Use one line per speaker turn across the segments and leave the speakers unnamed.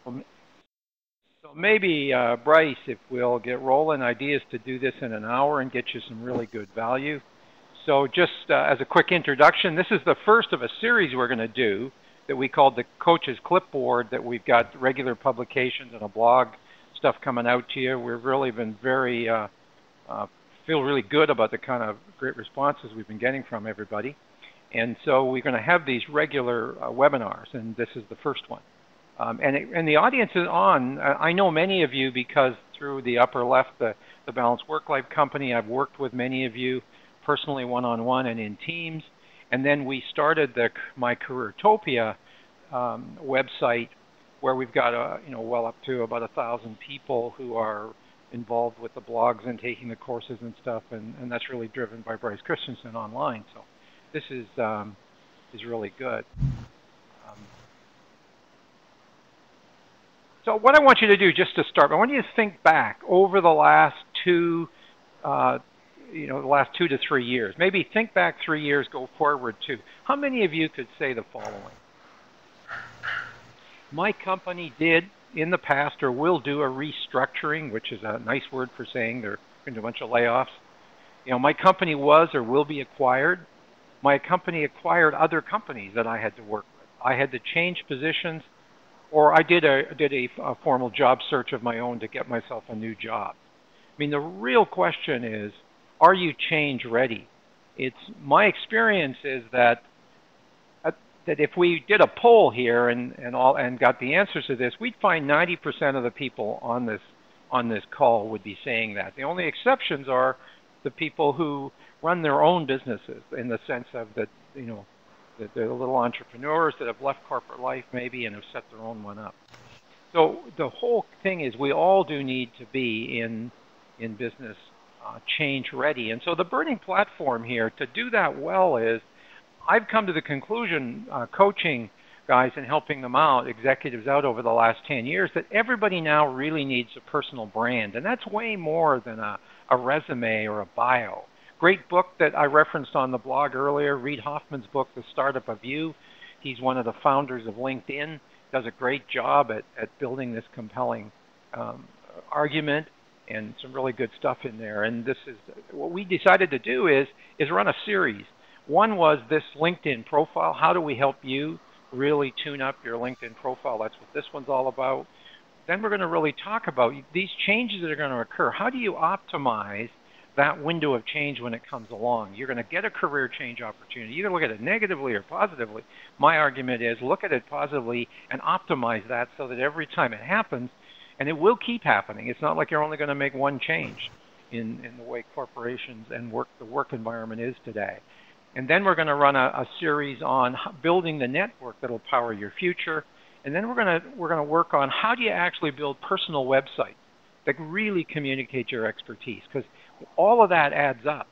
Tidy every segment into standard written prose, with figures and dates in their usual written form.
Well, so maybe, Bryce, if we'll get rolling, ideas to do this in an hour and get you some really good value. So just as a quick introduction, this is the first of a series we're going to do that we called the Coach's Clipboard, that we've got regular publications and a blog stuff coming out to you. We've really been very, feel really good about the kind of great responses we've been getting from everybody. And so we're going to have these regular webinars, and this is the first one. And the audience is on. I know many of you because through the upper left, the Balanced Work Life Company, I've worked with many of you personally, one-on-one and in teams. And then we started the My Careertopia website, where we've got well up to about 1,000 people who are involved with the blogs and taking the courses and stuff, and that's really driven by Bryce Christensen online. So this is really good. So what I want you to do, just to start, I want you to think back over the last the last 2 to 3 years. Maybe think back 3 years, go forward 2. How many of you could say the following? My company did in the past or will do a restructuring, which is a nice word for saying they're going to do a bunch of layoffs. My company was or will be acquired. My company acquired other companies that I had to work with. I had to change positions, or I did a formal job search of my own to get myself a new job. I mean, the real question is, are you change ready? My experience is that if we did a poll here and got the answers to this, we'd find 90% of the people on this call would be saying that. The only exceptions are the people who run their own businesses, in the sense of that they're the little entrepreneurs that have left corporate life maybe and have set their own one up. So the whole thing is, we all do need to be in business change ready. And so the burning platform here to do that well is, I've come to the conclusion, coaching guys and helping them out, executives out over the last 10 years, that everybody now really needs a personal brand. And that's way more than a resume or a bio. Great book that I referenced on the blog earlier, Reid Hoffman's book, The Startup of You. He's one of the founders of LinkedIn, does a great job at building this compelling argument, and some really good stuff in there. And this is what we decided to do is run a series. One was this LinkedIn profile. How do we help you really tune up your LinkedIn profile? That's what this one's all about. Then we're going to really talk about these changes that are going to occur. How do you optimize that window of change when it comes along? You're going to get a career change opportunity. You can look at it negatively or positively. My argument is, look at it positively and optimize that so that every time it happens, and it will keep happening. It's not like you're only going to make one change in the way corporations and the work environment is today. And then we're going to run a series on building the network that will power your future. And then we're going to work on how do you actually build personal websites that really communicate your expertise, because all of that adds up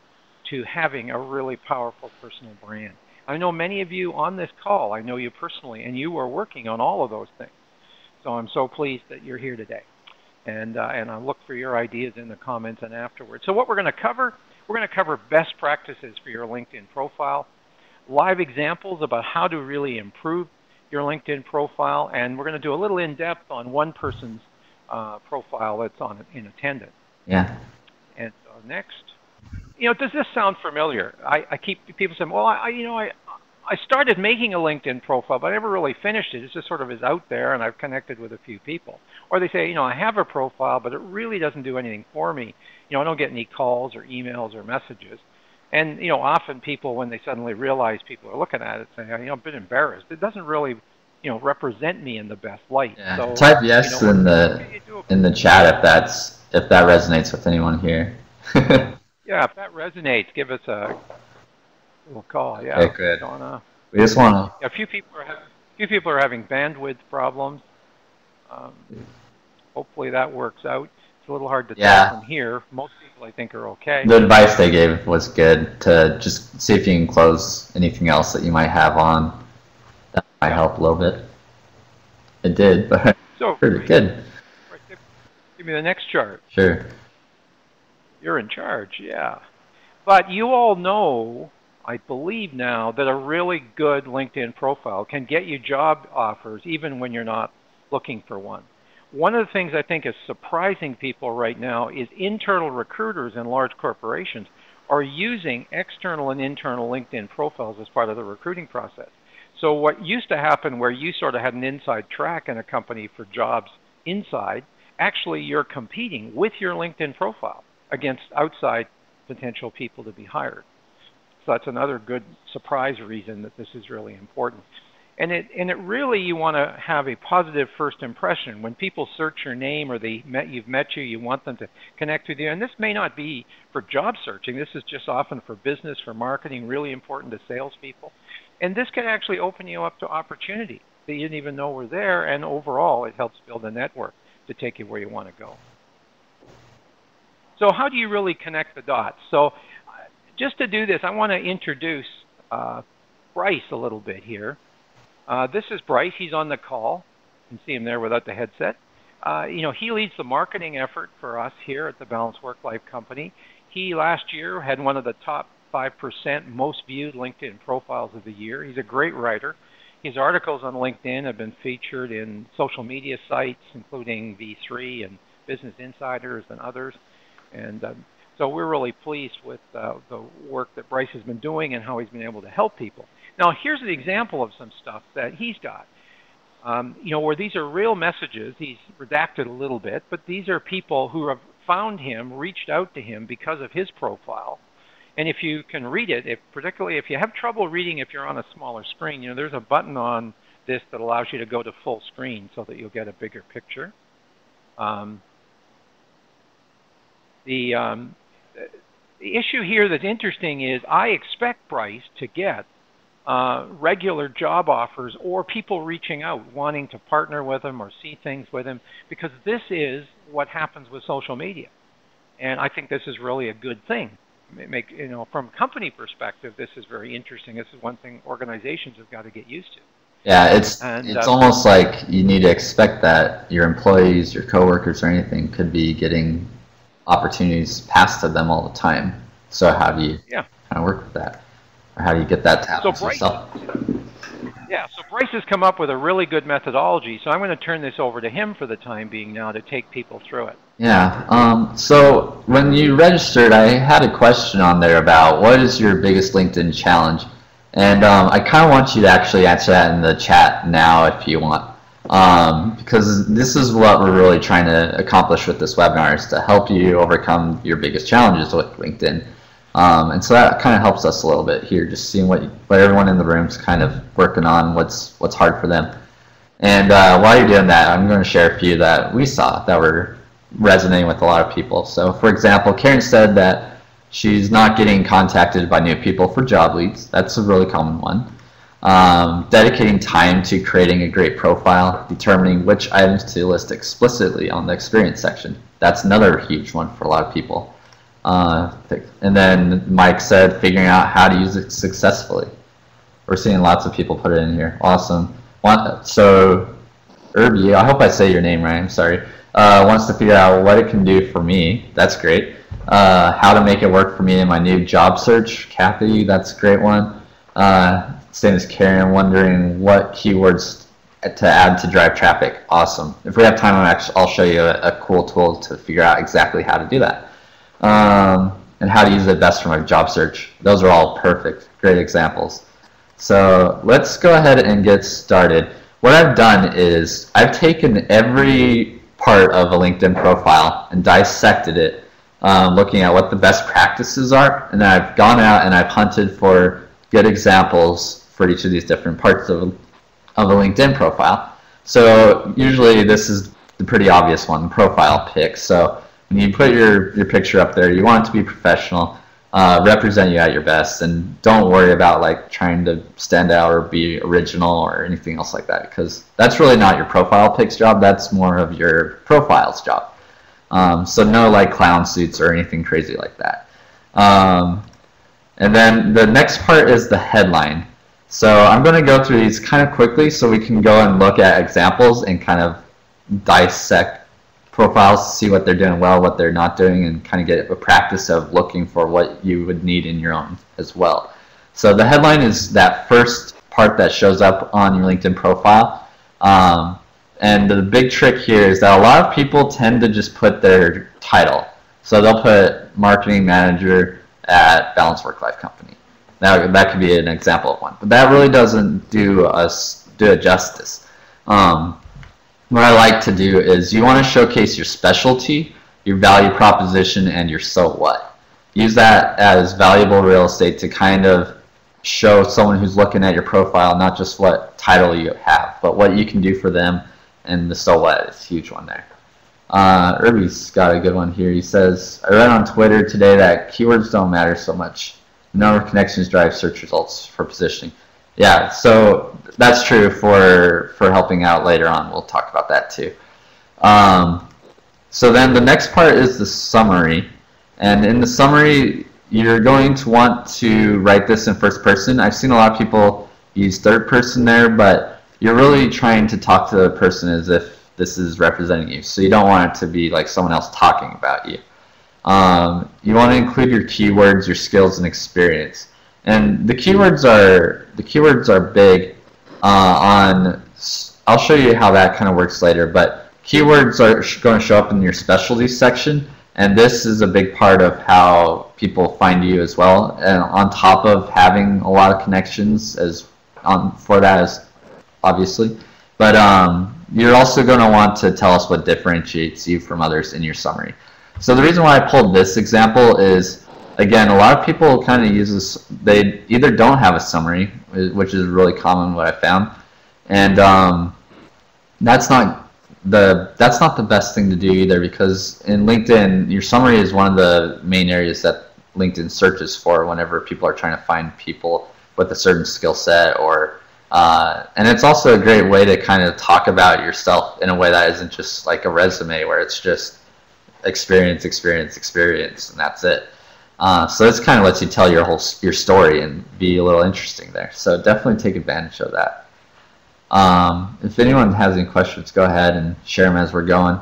to having a really powerful personal brand. I know many of you on this call, I know you personally, and you are working on all of those things. So I'm so pleased that you're here today. And I'll look for your ideas in the comments and afterwards. So what we're going to cover, we're going to cover best practices for your LinkedIn profile, live examples about how to really improve your LinkedIn profile, and we're going to do a little in-depth on one person's profile that's in attendance.
Yeah.
And so next, does this sound familiar? I keep people saying, well, I started making a LinkedIn profile, but I never really finished it. It just sort of is out there, and I've connected with a few people. Or they say, I have a profile, but it really doesn't do anything for me. I don't get any calls or emails or messages. And, often people, when they suddenly realize people are looking at it, say, I'm a bit embarrassed. It doesn't really, represent me in the best light.
Yeah.
So,
type yes in the chat if that resonates with anyone here.
Yeah, if that resonates, give us a little call. Yeah.
Okay, good. We just want to.
Yeah, a few people are having bandwidth problems. Hopefully that works out. It's a little hard to tell from here. Most people, I think, are okay.
The advice they gave was good, to just see if you can close anything else that you might have on. That might help a little bit. It did, but
so
pretty good.
Give me the next chart.
Sure.
You're in charge, yeah. But you all know, I believe now, that a really good LinkedIn profile can get you job offers even when you're not looking for one. One of the things I think is surprising people right now is internal recruiters in large corporations are using external and internal LinkedIn profiles as part of the recruiting process. So what used to happen where you sort of had an inside track in a company for jobs inside, actually you're competing with your LinkedIn profile against outside potential people to be hired. So that's another good surprise reason that this is really important. And it really, you want to have a positive first impression. When people search your name or you've met you, you want them to connect with you. And this may not be for job searching. This is just often for business, for marketing, really important to salespeople. And this can actually open you up to opportunity that you didn't even know were there. And overall, it helps build a network to take you where you want to go. So how do you really connect the dots? So just to do this, I want to introduce Bryce a little bit here. This is Bryce. He's on the call. You can see him there without the headset. He leads the marketing effort for us here at the Balanced Work-Life Company. He last year had one of the top 5% most viewed LinkedIn profiles of the year. He's a great writer. His articles on LinkedIn have been featured in social media sites, including V3 and Business Insiders and others. And so we're really pleased with the work that Bryce has been doing and how he's been able to help people. Now, here's an example of some stuff that he's got. Where these are real messages. He's redacted a little bit, but these are people who have found him, reached out to him because of his profile. And if you can read it, particularly if you have trouble reading if you're on a smaller screen, there's a button on this that allows you to go to full screen so that you'll get a bigger picture. The issue here that's interesting is I expect Bryce to get regular job offers or people reaching out wanting to partner with him or see things with him, because this is what happens with social media. And I think this is really a good thing. From a company perspective, this is very interesting. This is one thing organizations have got to get used to.
Yeah, it's almost like you need to expect that your employees, your coworkers, or anything could be getting opportunities passed to them all the time. So how do you kind of work with that? Or how do you get that to happen yourself?
Yeah, so Bryce has come up with a really good methodology. So I'm going to turn this over to him for the time being now to take people through it.
Yeah, so when you registered, I had a question on there about what is your biggest LinkedIn challenge? And I kind of want you to actually answer that in the chat now if you want. Because this is what we're really trying to accomplish with this webinar, is to help you overcome your biggest challenges with LinkedIn. And so that kind of helps us a little bit here, just seeing what everyone in the room is kind of working on, what's hard for them. And while you're doing that, I'm going to share a few that we saw that were resonating with a lot of people. So for example, Karen said that she's not getting contacted by new people for job leads. That's a really common one. Dedicating time to creating a great profile, determining which items to list explicitly on the experience section. That's another huge one for a lot of people. And then Mike said figuring out how to use it successfully. We're seeing lots of people put it in here. Awesome. So Irby, I hope I say your name right, I'm sorry, wants to figure out what it can do for me. That's great. How to make it work for me in my new job search. Kathy, that's a great one. Same as Karen, wondering what keywords to add to drive traffic. Awesome. If we have time, I'll show you a cool tool to figure out exactly how to do that. And how to use it best for my job search. Those are all perfect, great examples. So let's go ahead and get started. What I've done is I've taken every part of a LinkedIn profile and dissected it, looking at what the best practices are, and then I've gone out and I've hunted for good examples for each of these different parts of a LinkedIn profile. So usually this is the pretty obvious one, the profile pic. So when you put your picture up there, you want it to be professional, represent you at your best, and don't worry about like trying to stand out or be original or anything else like that, because that's really not your profile pic's job. That's more of your profile's job. So no like clown suits or anything crazy like that. And then the next part is the headline. So I'm going to go through these kind of quickly so we can go and look at examples and kind of dissect profiles, see what they're doing well, what they're not doing, and kind of get a practice of looking for what you would need in your own as well. So the headline is that first part that shows up on your LinkedIn profile. And the big trick here is that a lot of people tend to just put their title. So they'll put marketing manager at Balanced Work-Life Company. That could be an example of one, but that really doesn't do it justice. What I like to do is you want to showcase your specialty, your value proposition, and your so what. Use that as valuable real estate to kind of show someone who's looking at your profile not just what title you have, but what you can do for them, and the so what is a huge one there. Irby's got a good one here. He says, I read on Twitter today that keywords don't matter so much. The number of connections drive search results for positioning. Yeah, so that's true for helping out later on. We'll talk about that too. So then the next part is the summary. And in the summary, you're going to want to write this in first person. I've seen a lot of people use third person there, but you're really trying to talk to the person as if this is representing you. So you don't want it to be like someone else talking about you. You want to include your keywords, your skills, and experience. And the keywords are big. I'll show you how that kind of works later. But keywords are going to show up in your specialty section, and this is a big part of how people find you as well. And on top of having a lot of connections for that, as obviously, but you're also going to want to tell us what differentiates you from others in your summary. So the reason why I pulled this example is, again, a lot of people kind of use this. They either don't have a summary, which is really common, what I found, and that's not the best thing to do either, because in LinkedIn, your summary is one of the main areas that LinkedIn searches for whenever people are trying to find people with a certain skill set, and it's also a great way to kind of talk about yourself in a way that isn't just like a resume where it's just experience, and that's it. So this kind of lets you tell your story and be a little interesting there. So definitely take advantage of that. If anyone has any questions, go ahead and share them as we're going.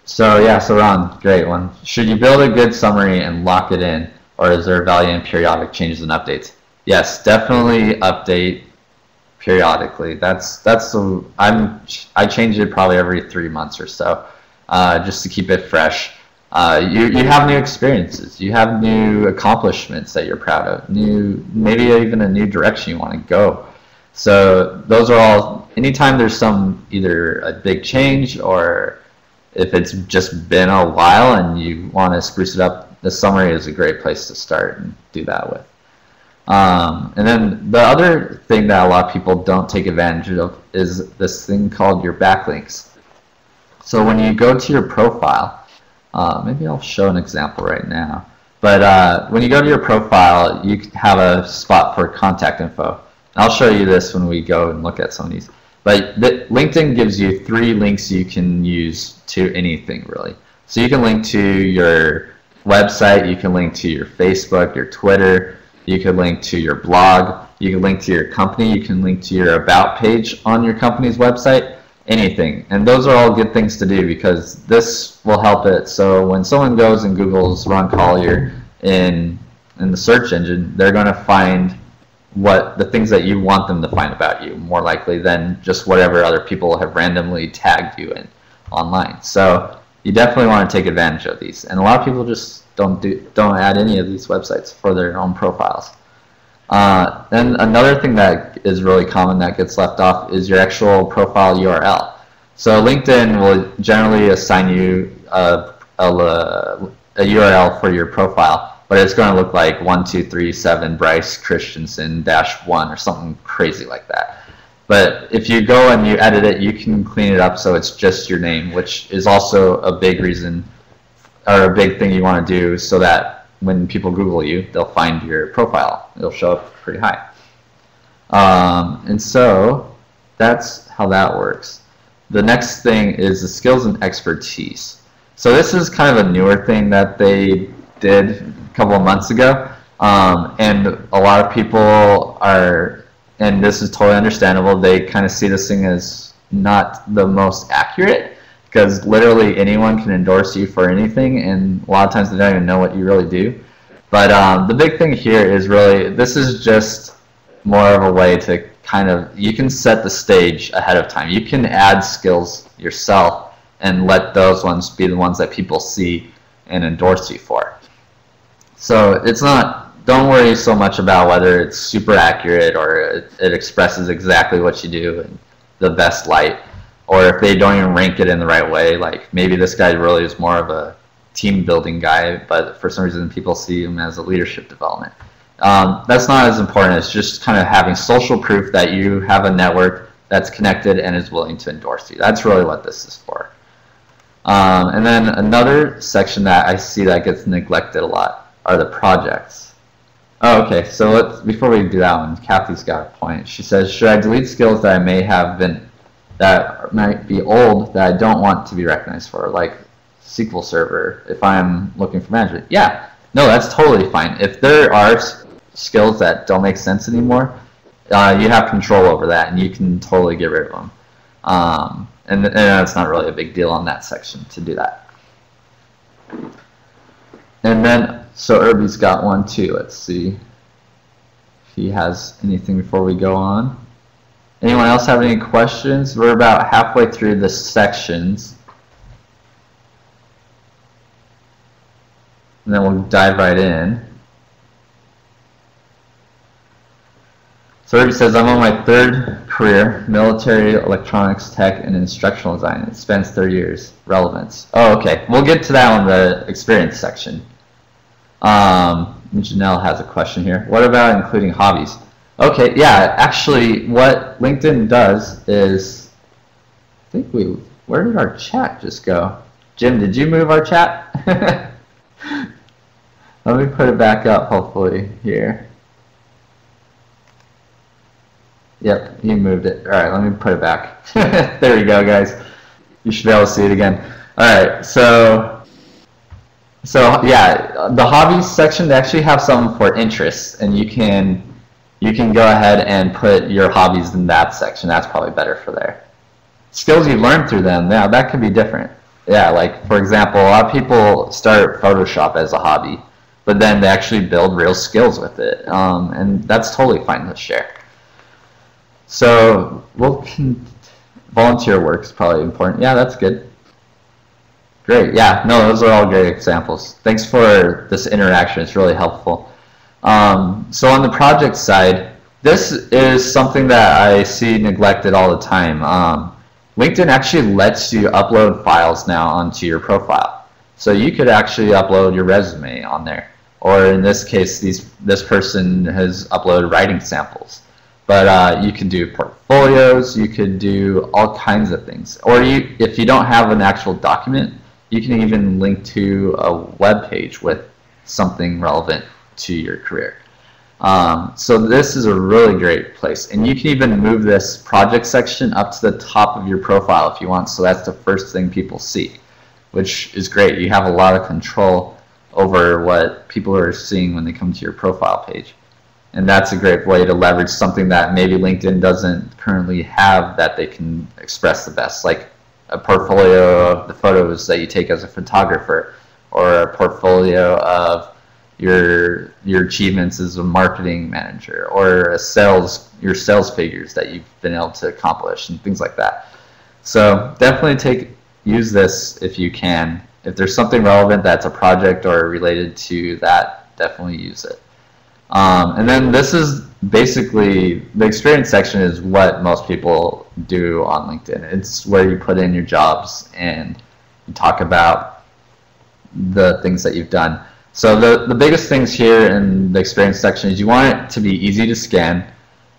So yeah, so Ron, great one. Should you build a good summary and lock it in, or is there value in periodic changes and updates? Yes, definitely update periodically. I change it probably every 3 months or so, just to keep it fresh. You have new experiences, you have new accomplishments that you're proud of, maybe even a new direction you want to go. So those are all, anytime there's either a big change, or if it's just been a while and you want to spruce it up, the summary is a great place to start and do that with. And then the other thing that a lot of people don't take advantage of is this thing called your backlinks. So when you go to your profile, maybe I'll show an example right now, but when you go to your profile, you have a spot for contact info. I'll show you this when we go and look at some of these. But LinkedIn gives you 3 links you can use to anything, really. So you can link to your website, you can link to your Facebook, your Twitter, you can link to your blog, you can link to your company, you can link to your about page on your company's website, anything. And those are all good things to do, because this will help it. So when someone goes and Googles Ron Collier in the search engine, they're going to find the things that you want them to find about you, more likely than just whatever other people have randomly tagged you in online. So you definitely want to take advantage of these. And a lot of people just don't add any of these websites for their own profiles. Then another thing that is really common that gets left off is your actual profile URL. So LinkedIn will generally assign you a URL for your profile, but it's going to look like 1237 Bryce Christensen -1 or something crazy like that. But if you go and you edit it, you can clean it up so it's just your name, which is also a big reason, or a big thing you want to do, so that when people Google you, they'll find your profile. It'll show up pretty high. And so that's how that works. The next thing is the skills and expertise. So this is kind of a newer thing that they did a couple of months ago, and a lot of people are, and this is totally understandable, they kind of see this thing as not the most accurate, because literally anyone can endorse you for anything, and a lot of times they don't even know what you really do. But the big thing here is really, this is just more of a way to you can set the stage ahead of time. You can add skills yourself and let those ones be the ones that people see and endorse you for. So it's not, don't worry so much about whether it's super accurate or it expresses exactly what you do in the best light, or if they don't even rank it in the right way. Like maybe this guy really is more of a team building guy, but for some reason people see him as a leadership development. That's not as important. It's just kind of having social proof that you have a network that's connected and is willing to endorse you. That's really what this is for. And then another section that I see that gets neglected a lot are the projects. Oh, okay, so before we do that one, Kathy's got a point. She says, should I delete skills that I may have been, that might be old, that I don't want to be recognized for, like SQL Server, if I'm looking for management? Yeah, no, that's totally fine. If there are skills that don't make sense anymore, you have control over that, and you can totally get rid of them. And it's not really a big deal on that section to do that. And then, so Irby's got one too. Let's see if he has anything before we go on. Anyone else have any questions? We're about halfway through the sections. And then we'll dive right in. So Irby says, I'm on my third career, military, electronics, tech, and instructional design. It spans 30 years. Relevance. Oh, okay. We'll get to that on the experience section. Janelle has a question here. What about including hobbies? Okay, yeah, actually what LinkedIn does is, I think where did our chat just go? Jim, did you move our chat? Let me put it back up, hopefully, here. Yep, you moved it. All right, let me put it back. There you go, guys. You should be able to see it again. All right, so yeah, the hobbies section, they actually have something for interests, and you can go ahead and put your hobbies in that section. That's probably better for there. Skills you learned through them, yeah, that could be different. Yeah, like for example, a lot of people start Photoshop as a hobby, but then they actually build real skills with it, and that's totally fine to share. So volunteer work is probably important. Yeah, that's good. Great. Yeah, no, those are all great examples. Thanks for this interaction. It's really helpful. So on the project side, this is something that I see neglected all the time. LinkedIn actually lets you upload files now onto your profile. So you could actually upload your resume on there. Or in this case, this person has uploaded writing samples. But you can do portfolios, you could do all kinds of things. Or if you don't have an actual document, you can even link to a web page with something relevant to your career. So this is a really great place. And you can even move this project section up to the top of your profile if you want, so that's the first thing people see, which is great. You have a lot of control over what people are seeing when they come to your profile page. And that's a great way to leverage something that maybe LinkedIn doesn't currently have that they can express the best, like a portfolio of the photos that you take as a photographer, or a portfolio of your achievements as a marketing manager, or your sales figures that you've been able to accomplish, and things like that. So definitely use this if you can. If there's something relevant that's a project or related to that, definitely use it. And then this is basically, the experience section is what most people do on LinkedIn. It's where you put in your jobs and you talk about the things that you've done. So the biggest things here in the experience section is you want it to be easy to scan,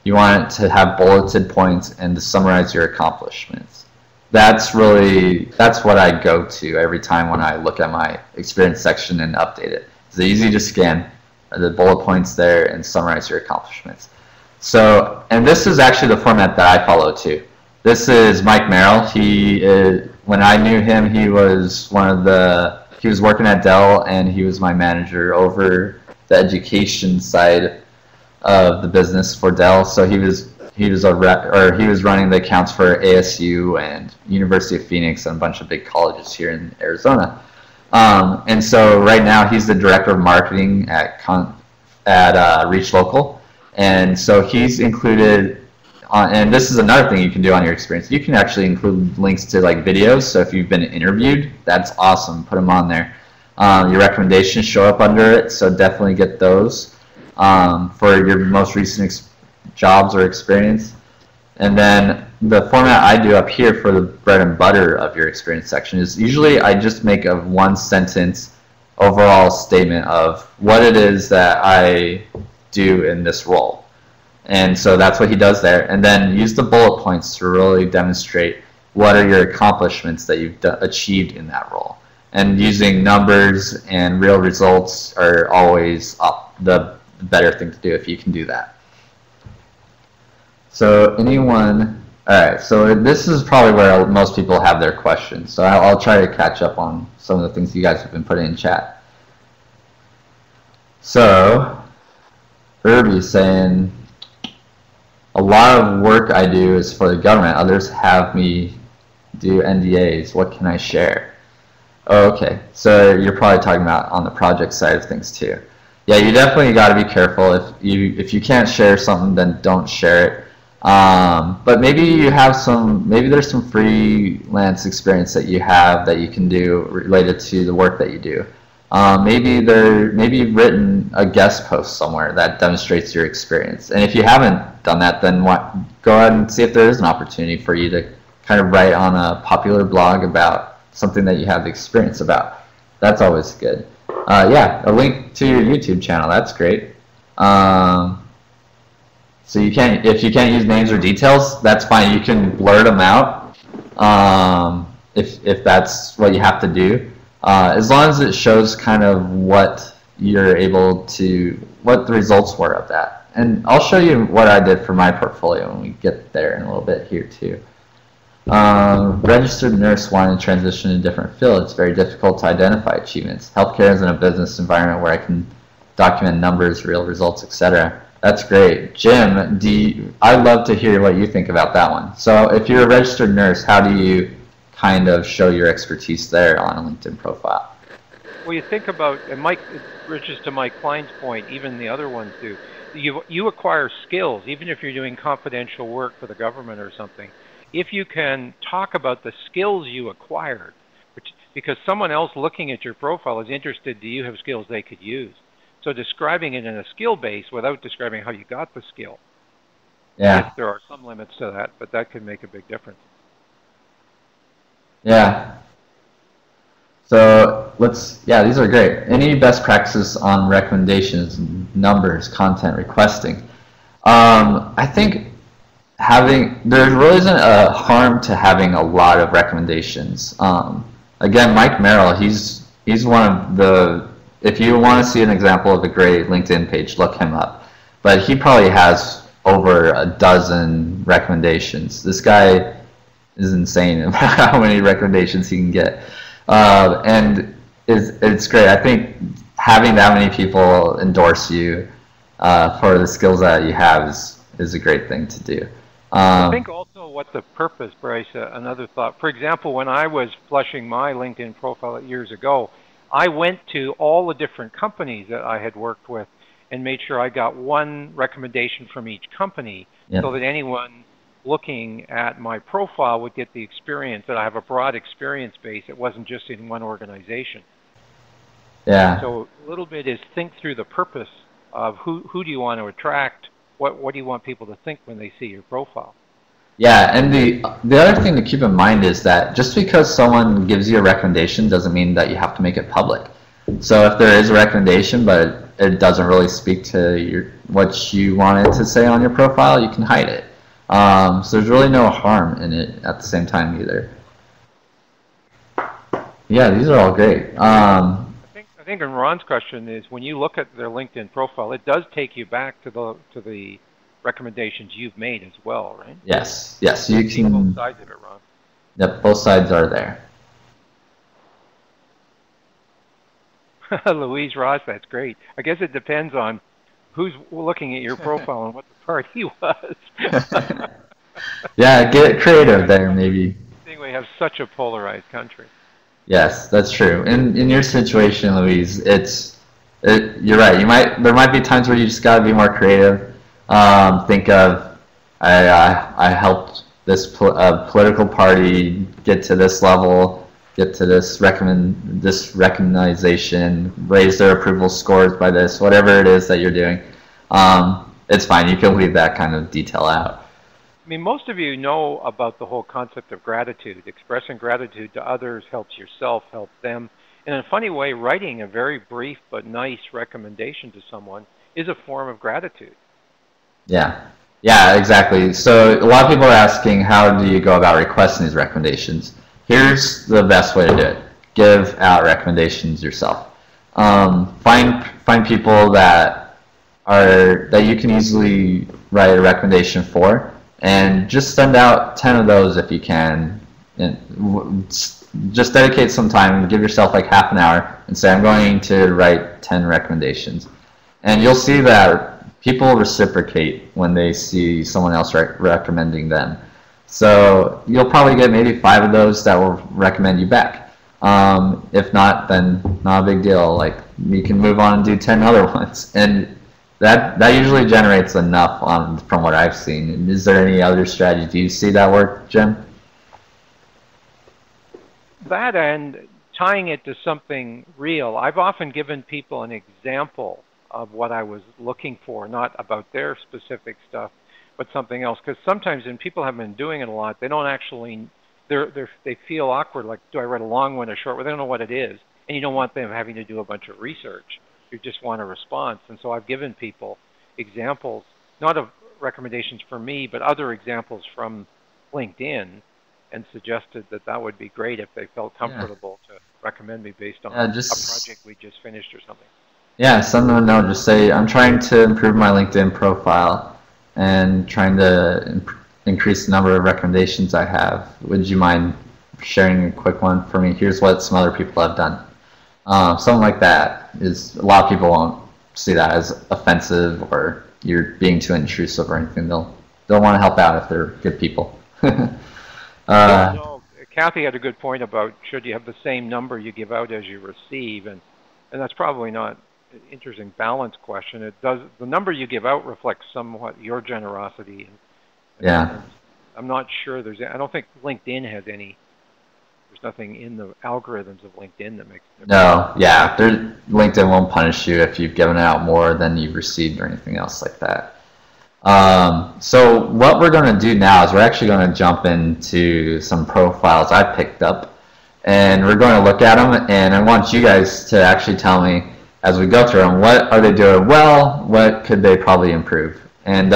you want it to have bulleted points, and to summarize your accomplishments. That's what I go to every time when I look at my experience section and update it. It's easy to scan, the bullet points there, and summarize your accomplishments. So, and this is actually the format that I follow too. This is Mike Merrill. When I knew him, he was working at Dell, and he was my manager over the education side of the business for Dell. So he was running the accounts for ASU and University of Phoenix and a bunch of big colleges here in Arizona. And so right now he's the director of marketing at Reach Local, and so he's included and this is another thing you can do on your experience. You can actually include links to like videos. So if you've been interviewed, that's awesome. Put them on there. Your recommendations show up under it, so definitely get those for your most recent jobs or experience. And then the format I do up here for the bread and butter of your experience section is usually I just make a one sentence overall statement of what it is that I do in this role. And so that's what he does there. And then use the bullet points to really demonstrate what are your accomplishments that you've achieved in that role. And using numbers and real results are always the better thing to do if you can do that. So anyone, all right, so this is probably where most people have their questions. So I'll try to catch up on some of the things you guys have been putting in chat. So Irby's saying, a lot of work I do is for the government. Others have me do NDAs. What can I share? Oh, okay, so you're probably talking about on the project side of things too. Yeah, you definitely got to be careful. If you can't share something, then don't share it. But maybe you have maybe there's some freelance experience that you have that you can do related to the work that you do. Maybe you've written a guest post somewhere that demonstrates your experience. And if you haven't done that, then go ahead and see if there is an opportunity for you to kind of write on a popular blog about something that you have experience about. That's always good. Yeah, a link to your YouTube channel. That's great. So if you can't use names or details, that's fine. You can blurt them out if that's what you have to do. As long as it shows kind of what you're able to, what the results were of that. And I'll show you what I did for my portfolio when we get there in a little bit here too. Registered nurse wanting to transition to a different field. It's very difficult to identify achievements. Healthcare is in a business environment where I can document numbers, real results, etc. That's great. Jim, I'd love to hear what you think about that one. So if you're a registered nurse, how do you kind of show your expertise there on a LinkedIn profile?
Well, you think about, and Mike, it bridges to Mike Klein's point, even the other ones do. You acquire skills, even if you're doing confidential work for the government or something. If you can talk about the skills you acquired, because someone else looking at your profile is interested, do you have skills they could use? So describing it in a skill base without describing how you got the skill.
Yeah.
Yes, there are some limits to that, but that can make a big difference.
Yeah. So these are great. Any best practices on recommendations, numbers, content, requesting? I think there really isn't a harm to having a lot of recommendations. Again, Mike Merrill, he's one of the, if you want to see an example of a great LinkedIn page, look him up. But he probably has over a dozen recommendations. This guy is insane about how many recommendations he can get. And it's great. I think having that many people endorse you for the skills that you have is a great thing to do.
I think also what the purpose, Bryce, another thought. For example, when I was flushing my LinkedIn profile years ago, I went to all the different companies that I had worked with and made sure I got one recommendation from each company, so that anyone looking at my profile would get the experience, that I have a broad experience base. It wasn't just in one organization.
Yeah.
So a little bit is think through the purpose of who do you want to attract, what do you want people to think when they see your profile. Yeah,
and the other thing to keep in mind is that just because someone gives you a recommendation doesn't mean that you have to make it public. So if there is a recommendation but it doesn't really speak to what you wanted to say on your profile, you can hide it. So there's really no harm in it at the same time either. Yeah, these are all great. I
think in Ron's question is, when you look at their LinkedIn profile, it does take you back to the recommendations you've made as well, right?
Yes, you can see
both sides of it, Ron.
Yep, both sides are there.
Louise Ross, that's great. I guess it depends on who's looking at your profile and what the party was.
Yeah, get creative there, maybe.
I think we have such a polarized country.
Yes, that's true. In your situation, Louise, you're right. There might be times where you just got to be more creative. Think of I helped this political party get to this level, get to this recognition, raise their approval scores by this, whatever it is that you're doing. It's fine. You can leave that kind of detail out.
I mean, most of you know about the whole concept of gratitude. Expressing gratitude to others helps yourself, helps them. And in a funny way, writing a very brief but nice recommendation to someone is a form of gratitude.
Yeah. Yeah, exactly. So a lot of people are asking, how do you go about requesting these recommendations? Here's the best way to do it. Give out recommendations yourself. Find people that you can easily write a recommendation for, and just send out 10 of those if you can. And just dedicate some time and give yourself like half an hour and say, I'm going to write 10 recommendations. And you'll see that people reciprocate when they see someone else recommending them. So you'll probably get maybe 5 of those that will recommend you back. If not, then not a big deal. Like, you can move on and do 10 other ones. And that usually generates enough from what I've seen. Is there any other strategy? Do you see that work, Jim?
That and tying it to something real. I've often given people an example of what I was looking for, not about their specific stuff, but something else. Because sometimes when people have been doing it a lot, they don't actually, they feel awkward, like, do I write a long one or short one? They don't know what it is. And you don't want them having to do a bunch of research. You just want a response. And so I've given people examples, not of recommendations for me, but other examples from LinkedIn, and suggested that that would be great if they felt comfortable to recommend me based on a project we just finished or something.
Yeah, send them a note. Just say, I'm trying to improve my LinkedIn profile and trying to increase the number of recommendations I have. Would you mind sharing a quick one for me? Here's what some other people have done. Something like that is, a lot of people won't see that as offensive or you're being too intrusive or anything. They'll want to help out if they're good people.
No, Kathy had a good point about should you have the same number you give out as you receive, and that's probably not an interesting balance question. It does, the number you give out reflects somewhat your generosity.
Yeah.
I'm not sure I don't think LinkedIn has any. There's nothing in the algorithms of LinkedIn that makes it.
No, yeah, LinkedIn won't punish you if you've given out more than you've received or anything else like that. So what we're going to do now is we're actually going to jump into some profiles I picked up, and we're going to look at them, and I want you guys to actually tell me as we go through them, what are they doing well, what could they probably improve, and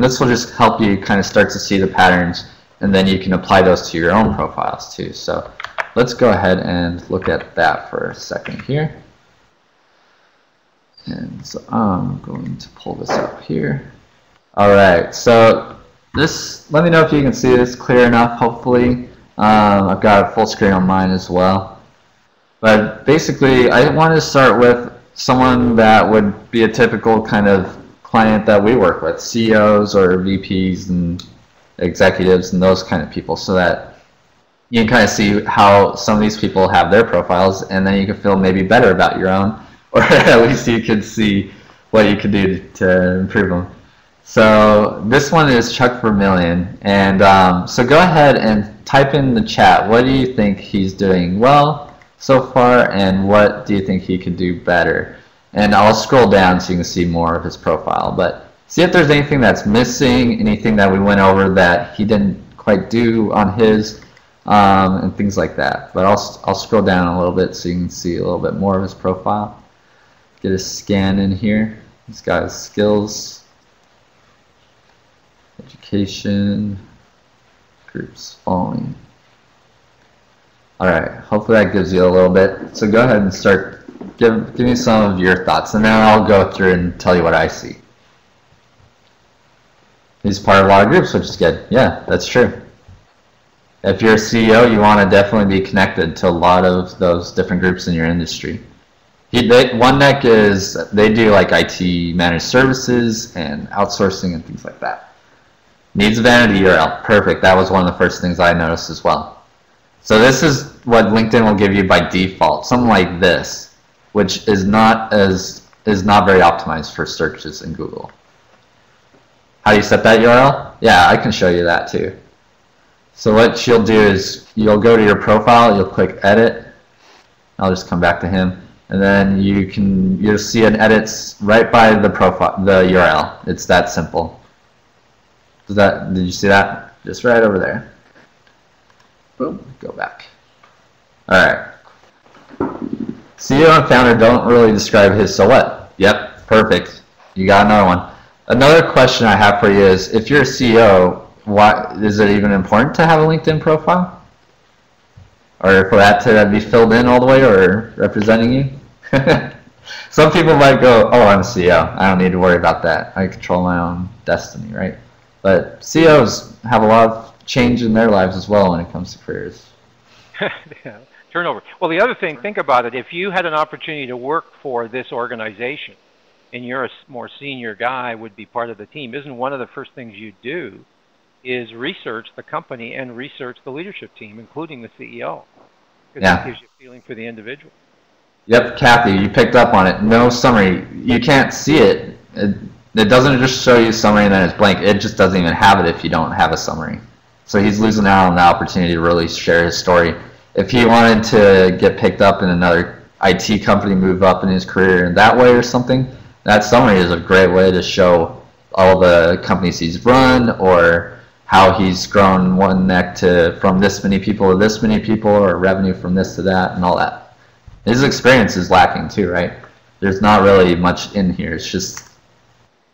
this will just help you kind of start to see the patterns, and then you can apply those to your own profiles too. So let's go ahead and look at that for a second here. And so I'm going to pull this up here. All right, so this, let me know if you can see this clear enough, hopefully. I've got a full screen on mine as well. But basically, I wanted to start with someone that would be a typical kind of client that we work with, CEOs or VPs and executives and those kind of people, so that you can kind of see how some of these people have their profiles, and then you can feel maybe better about your own, or at least you could see what you could do to improve them. So this one is Chuck Vermillion, and so go ahead and type in the chat, what do you think he's doing well so far, and what do you think he could do better? And I'll scroll down so you can see more of his profile, but see if there's anything that's missing, anything that we went over that he didn't quite do on his, and things like that. But I'll scroll down a little bit so you can see a little bit more of his profile. Get a scan in here. He's got his skills. Education, groups, following. All right, hopefully that gives you a little bit. So go ahead and start, give me some of your thoughts, and then I'll go through and tell you what I see. He's part of a lot of groups, which is good. Yeah, that's true. If you're a CEO, you want to definitely be connected to a lot of those different groups in your industry. OneNeck is, they do like IT managed services and outsourcing and things like that. Needs vanity URL. Perfect. That was one of the first things I noticed as well. So this is what LinkedIn will give you by default, something like this, which is not very optimized for searches in Google. How do you set that URL? Yeah, I can show you that too. So what you'll do is you'll go to your profile, you'll click edit. I'll just come back to him, and then you'll see an edits right by the profile, the URL. It's that simple. Did you see that? Just right over there. Boom, go back. All right. CEO and founder don't really describe his so what. Yep, perfect. You got another one. Another question I have for you is, if you're a CEO, why is it even important to have a LinkedIn profile? Or for that to be filled in all the way or representing you? Some people might go, oh, I'm a CEO. I don't need to worry about that. I control my own destiny, right? But CEOs have a lot of change in their lives as well when it comes to careers.
Yeah. Turnover. Well, the other thing, think about it. If you had an opportunity to work for this organization and you're a more senior guy, would be part of the team, isn't one of the first things you do is research the company and research the leadership team, including the CEO? Because that gives you a feeling for the individual.
Yep, Kathy, you picked up on it. No summary. You can't see it. It doesn't just show you summary and then it's blank. It just doesn't even have it if you don't have a summary. So he's losing out on the opportunity to really share his story. If he wanted to get picked up in another IT company, move up in his career in that way or something, that summary is a great way to show all the companies he's run or how he's grown one neck from this many people to this many people, or revenue from this to that and all that. His experience is lacking too, right? There's not really much in here. It's just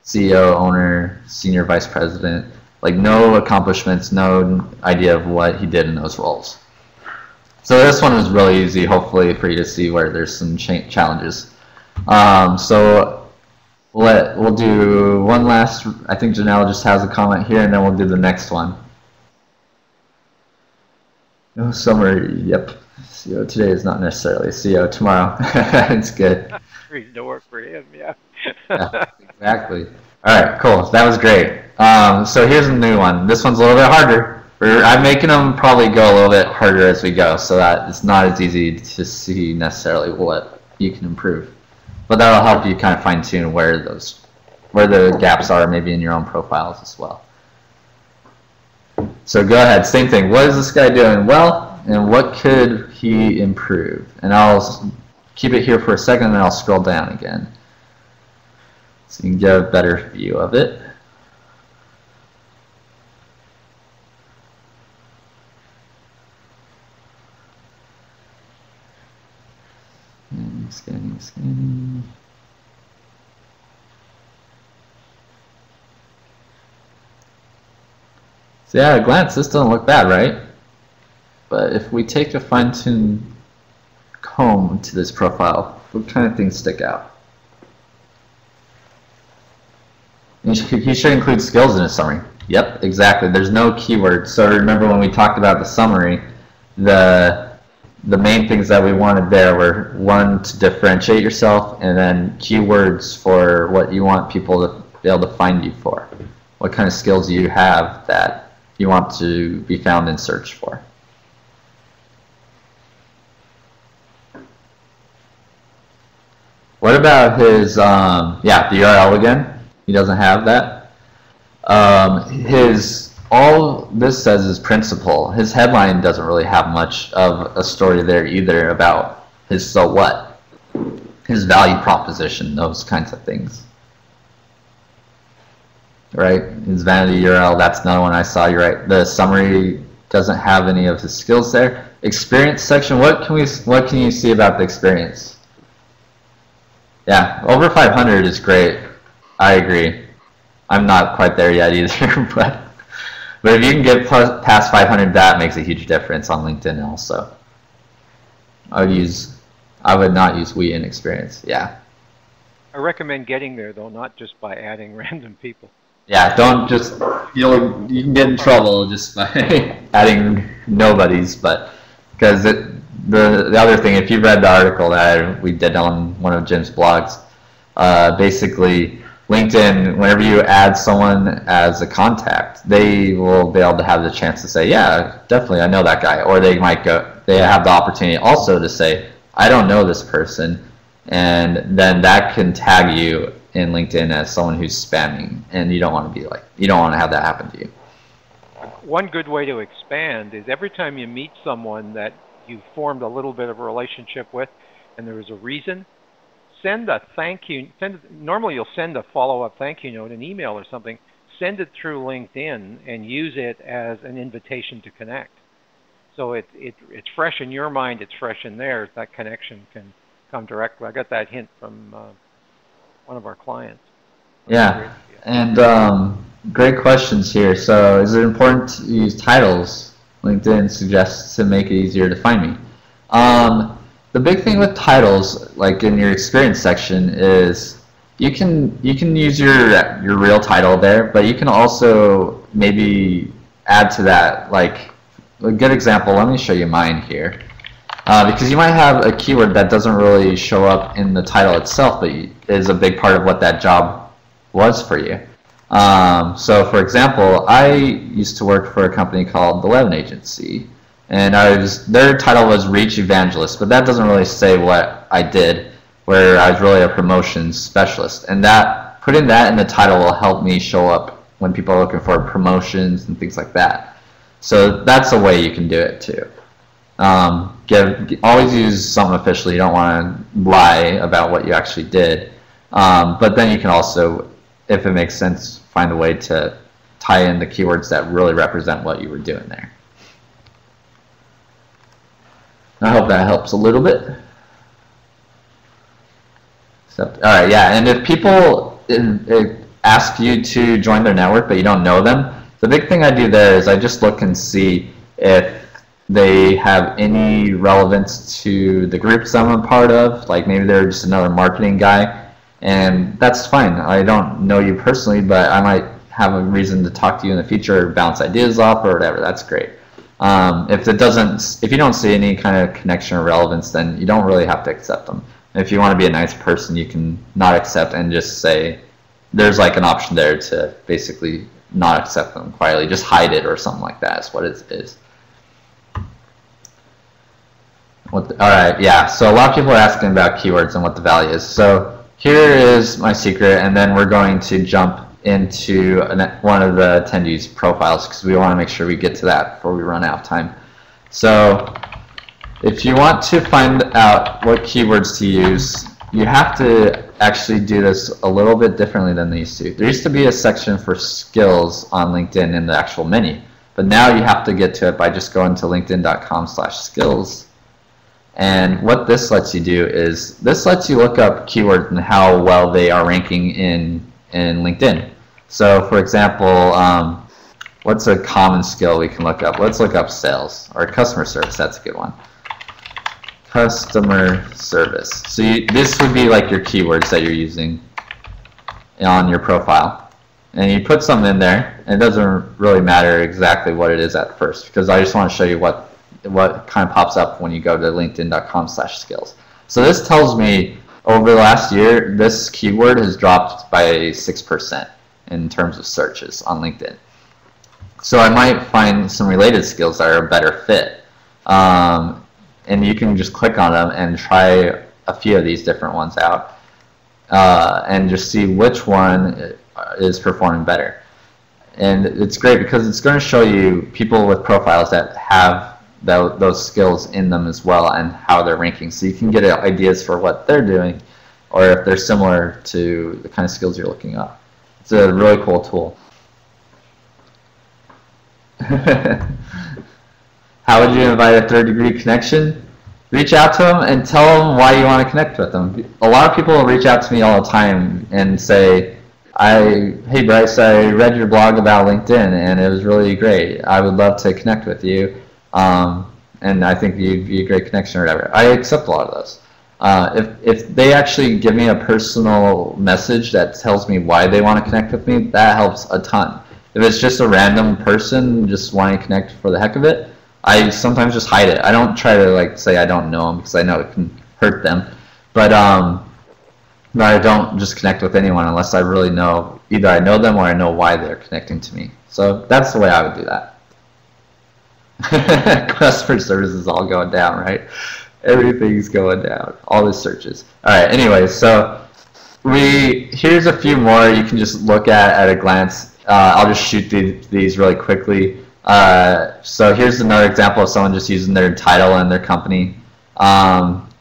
CEO, owner, senior vice president, like no accomplishments, no idea of what he did in those roles. So this one is really easy, hopefully, for you to see where there's some challenges. So we'll do one last, I think Janelle just has a comment here, and then we'll do the next one. No summary, yep. CEO today is not necessarily CEO tomorrow. It's good.
Reason to work for him, yeah.
Yeah, exactly. All right, cool. That was great. So here's a new one. This one's a little bit harder. I'm making them probably go a little bit harder as we go, so that it's not as easy to see necessarily what you can improve. But that'll help you kind of fine tune where the gaps are, maybe in your own profiles as well. So go ahead, same thing. What is this guy doing well, and what could he improve? And I'll keep it here for a second, and then I'll scroll down again, so you can get a better view of it. Scanning. So yeah, at a glance, this doesn't look bad, right? But if we take a fine-tuned comb to this profile, what kind of things stick out? He should include skills in his summary. Yep, exactly. There's no keyword. So remember when we talked about the summary, the main things that we wanted there were, one, to differentiate yourself, and then keywords for what you want people to be able to find you for. What kind of skills do you have that you want to be found and searched for? What about his, the URL again? He doesn't have that. All this says is principal. His headline doesn't really have much of a story there either about his so what, his value proposition, those kinds of things. Right? His vanity URL, that's another one I saw. You're right. The summary doesn't have any of his skills there. Experience section, what can you see about the experience? Yeah, over 500 is great. I agree. I'm not quite there yet either, but if you can get past 500, that makes a huge difference on LinkedIn also. I would not use we in experience. Yeah.
I recommend getting there though, not just by adding random people.
Yeah, don't just, you can get in trouble just by adding nobodies, but because the other thing, if you read the article that we did on one of Jim's blogs, basically LinkedIn, whenever you add someone as a contact, they will be able to have the chance to say, yeah, definitely, I know that guy. Or they might they have the opportunity also to say, I don't know this person. And then that can tag you in LinkedIn as someone who's spamming, and you don't want to have that happen to you.
One good way to expand is every time you meet someone that you formed a little bit of a relationship with, and there is a reason, send a thank you. Normally you'll send a follow-up thank you note, an email or something. Send it through LinkedIn and use it as an invitation to connect. So it's fresh in your mind, it's fresh in theirs. That connection can come directly. I got that hint from one of our clients.
Yeah, and great questions here. So is it important to use titles? LinkedIn suggests to make it easier to find me. The big thing with titles, like in your experience section, is you can use your real title there, but you can also maybe add to that, like a good example. Let me show you mine here, because you might have a keyword that doesn't really show up in the title itself, but is a big part of what that job was for you. So for example, I used to work for a company called the Levin Agency, and their title was Reach Evangelist, but that doesn't really say what I did, where I was really a promotions specialist. And putting that in the title will help me show up when people are looking for promotions and things like that. So that's a way you can do it too. Always use something official. You don't want to lie about what you actually did. But then you can also, if it makes sense, find a way to tie in the keywords that really represent what you were doing there. I hope that helps a little bit. All right, yeah, and if people ask you to join their network but you don't know them, the big thing I do there is I just look and see if they have any relevance to the groups I'm a part of. Like maybe they're just another marketing guy, and that's fine. I don't know you personally, but I might have a reason to talk to you in the future or bounce ideas off or whatever. That's great. If you don't see any kind of connection or relevance, then you don't really have to accept them. If you want to be a nice person, you can not accept and just say, there's like an option there to basically not accept them quietly. Just hide it or something like that is what it is. All right, yeah, so a lot of people are asking about keywords and what the value is. So here is my secret, and then we're going to jump into one of the attendees' profiles because we want to make sure we get to that before we run out of time. So if you want to find out what keywords to use, you have to actually do this a little bit differently than they used to. There used to be a section for skills on LinkedIn in the actual menu, but now you have to get to it by just going to linkedin.com/skills. And what this lets you do is this lets you look up keywords and how well they are ranking in LinkedIn. So for example, what's a common skill we can look up? Let's look up sales or customer service. That's a good one. Customer service. So this would be like your keywords that you're using on your profile. And you put something in there, and it doesn't really matter exactly what it is at first, because I just want to show you what kind of pops up when you go to linkedin.com/skills. So this tells me over the last year, this keyword has dropped by 6% in terms of searches on LinkedIn. So I might find some related skills that are a better fit. And you can just click on them and try a few of these different ones out and just see which one is performing better. And it's great because it's going to show you people with profiles that have those skills in them as well and how they're ranking. So you can get ideas for what they're doing or if they're similar to the kind of skills you're looking up. It's a really cool tool. How would you invite a third-degree connection? Reach out to them and tell them why you want to connect with them. A lot of people will reach out to me all the time and say, hey Bryce, I read your blog about LinkedIn and it was really great. I would love to connect with you. And I think you'd be a great connection or whatever. I accept a lot of those. If they actually give me a personal message that tells me why they want to connect with me, that helps a ton. If it's just a random person just wanting to connect for the heck of it, I sometimes just hide it. I don't try to like say I don't know them because I know it can hurt them. But I don't just connect with anyone unless I really know, either I know them or I know why they're connecting to me. So that's the way I would do that. Customer service is all going down, right? Everything's going down. All the searches. All right, anyway, so Here's a few more you can just look at a glance. I'll just shoot these really quickly. So here's another example of someone just using their title and their company.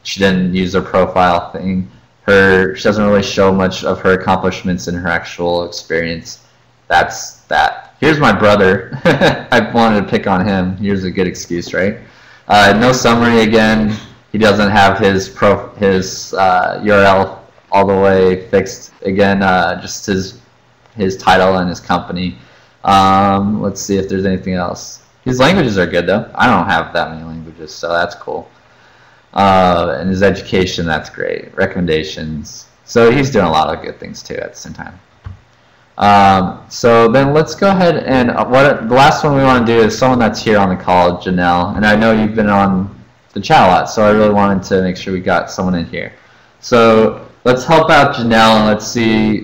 She didn't use her profile thing. She doesn't really show much of her accomplishments in her actual experience. That's that. Here's my brother. I wanted to pick on him. Here's a good excuse, right? No summary again. He doesn't have his URL all the way fixed again. Just his title and his company. Let's see if there's anything else. His languages are good though. I don't have that many languages, so that's cool. And his education, that's great. Recommendations. So he's doing a lot of good things too at the same time. So then let's go ahead and the last one we want to do is someone that's here on the call, Janelle. And I know you've been on the chat a lot, so I really wanted to make sure we got someone in here. So let's help out Janelle and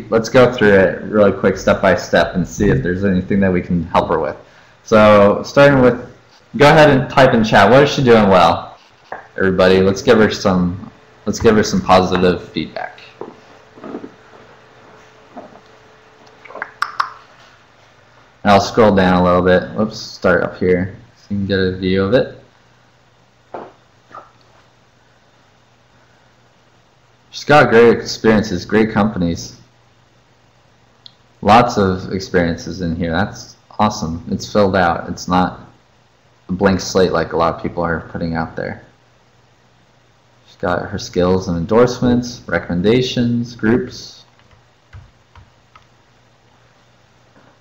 let's go through it really quick step by step and see if there's anything that we can help her with. So starting with, go ahead and type in chat, what is she doing well? Everybody, let's give her some positive feedback. And I'll scroll down a little bit. Whoops, start up here so you can get a view of it. She's got great experiences, great companies. Lots of experiences in here. That's awesome. It's filled out. It's not a blank slate like a lot of people are putting out there. She's got her skills and endorsements, recommendations, groups.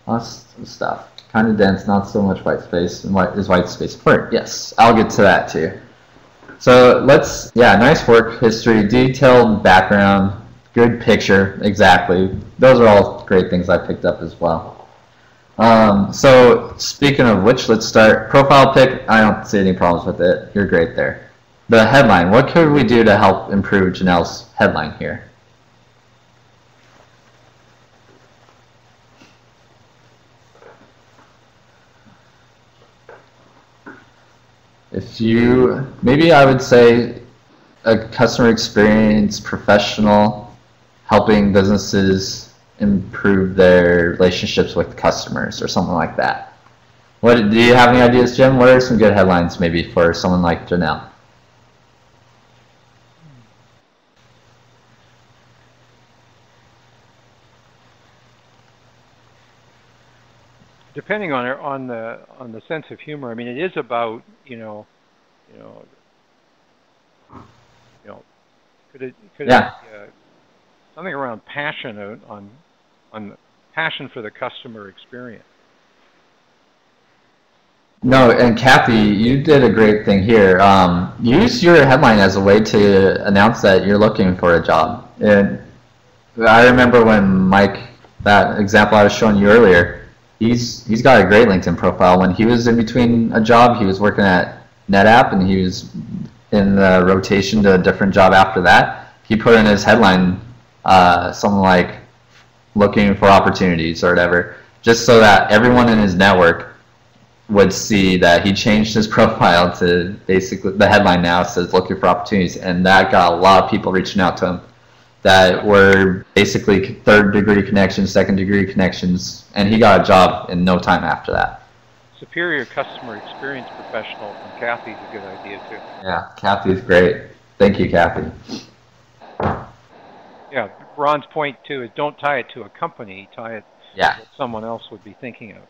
Lots of stuff. Kind of dense, not so much white space. And is white space important? Yes, I'll get to that too. So nice work history, detailed background, good picture, exactly. Those are all great things I picked up as well. So speaking of which, let's start. Profile pic, I don't see any problems with it. You're great there. The headline, what could we do to help improve Janelle's headline here? Maybe I would say a customer experience professional helping businesses improve their relationships with customers or something like that. Do you have any ideas, Jim? What are some good headlines maybe for someone like Janelle?
Depending on the sense of humor, I mean, it is about could it be, something around passion on passion for the customer experience.
No, and Kathy, you did a great thing here. Use your headline as a way to announce that you're looking for a job. And I remember when Mike, that example I was showing you earlier, he's got a great LinkedIn profile. When he was in between a job, he was working at NetApp, and he was in the rotation to a different job after that. He put in his headline something like looking for opportunities or whatever, just so that everyone in his network would see that he changed his profile to basically, the headline now says looking for opportunities, and that got a lot of people reaching out to him that were basically third-degree connections, second-degree connections, and he got a job in no time after that.
Superior customer experience professional from Kathy's a good idea too.
Yeah, Kathy's great. Thank you, Kathy.
Yeah, Ron's point too is don't tie it to a company, tie it to what someone else would be thinking of.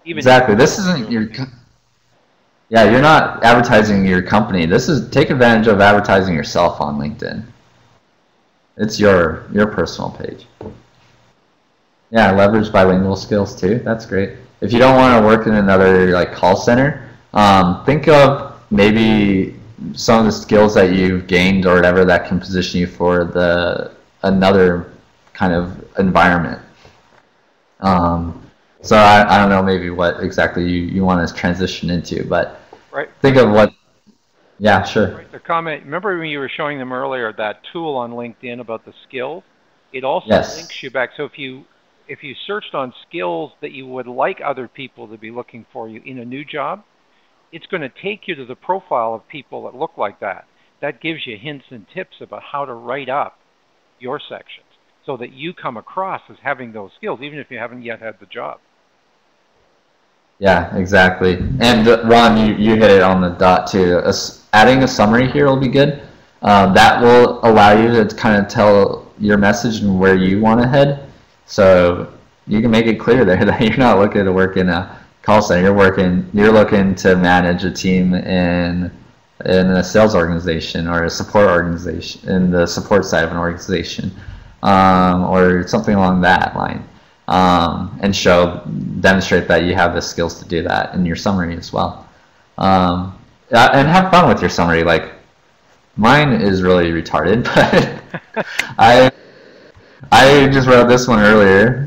Exactly. This isn't your... Yeah, you're not advertising your company. Take advantage of advertising yourself on LinkedIn. It's your personal page. Yeah, leverage bilingual skills too. That's great. If you don't want to work in another call center, think of maybe some of the skills that you've gained or whatever that can position you for another kind of environment. So I don't know maybe what exactly you want to transition into, but think of what. Yeah, sure.
Right, the comment, remember when you were showing them earlier that tool on LinkedIn about the skills? It also links you back. So if you searched on skills that you would like other people to be looking for you in a new job, it's going to take you to the profile of people that look like that. That gives you hints and tips about how to write up your sections. so that you come across as having those skills, even if you haven't yet had the job.
Yeah, exactly. And Ron, you hit it on the dot too. Adding a summary here will be good. That will allow you to kind of tell your message and where you want to head. So you can make it clear there that you're not looking to work in a call center. You're looking to manage a team in a sales organization or a support organization, in the support side of an organization, or something along that line. And demonstrate that you have the skills to do that in your summary as well. And have fun with your summary. Like, mine is really retarded, but I just wrote this one earlier.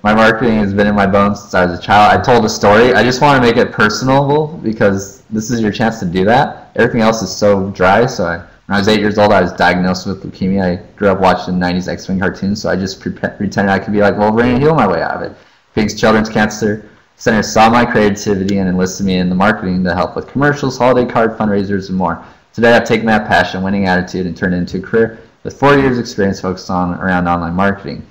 My marketing has been in my bones since I was a child. I told a story. I just want to make it personable because this is your chance to do that. Everything else is so dry. So when I was 8 years old, I was diagnosed with leukemia. I grew up watching 90s X-Men cartoons, so I just pretended I could be like Wolverine and heal my way out of it. Phoenix Children's Cancer Center saw my creativity and enlisted me in the marketing to help with commercials, holiday card fundraisers, and more. Today, I've taken that passion, winning attitude, and turned it into a career with 4 years experience focused around online marketing.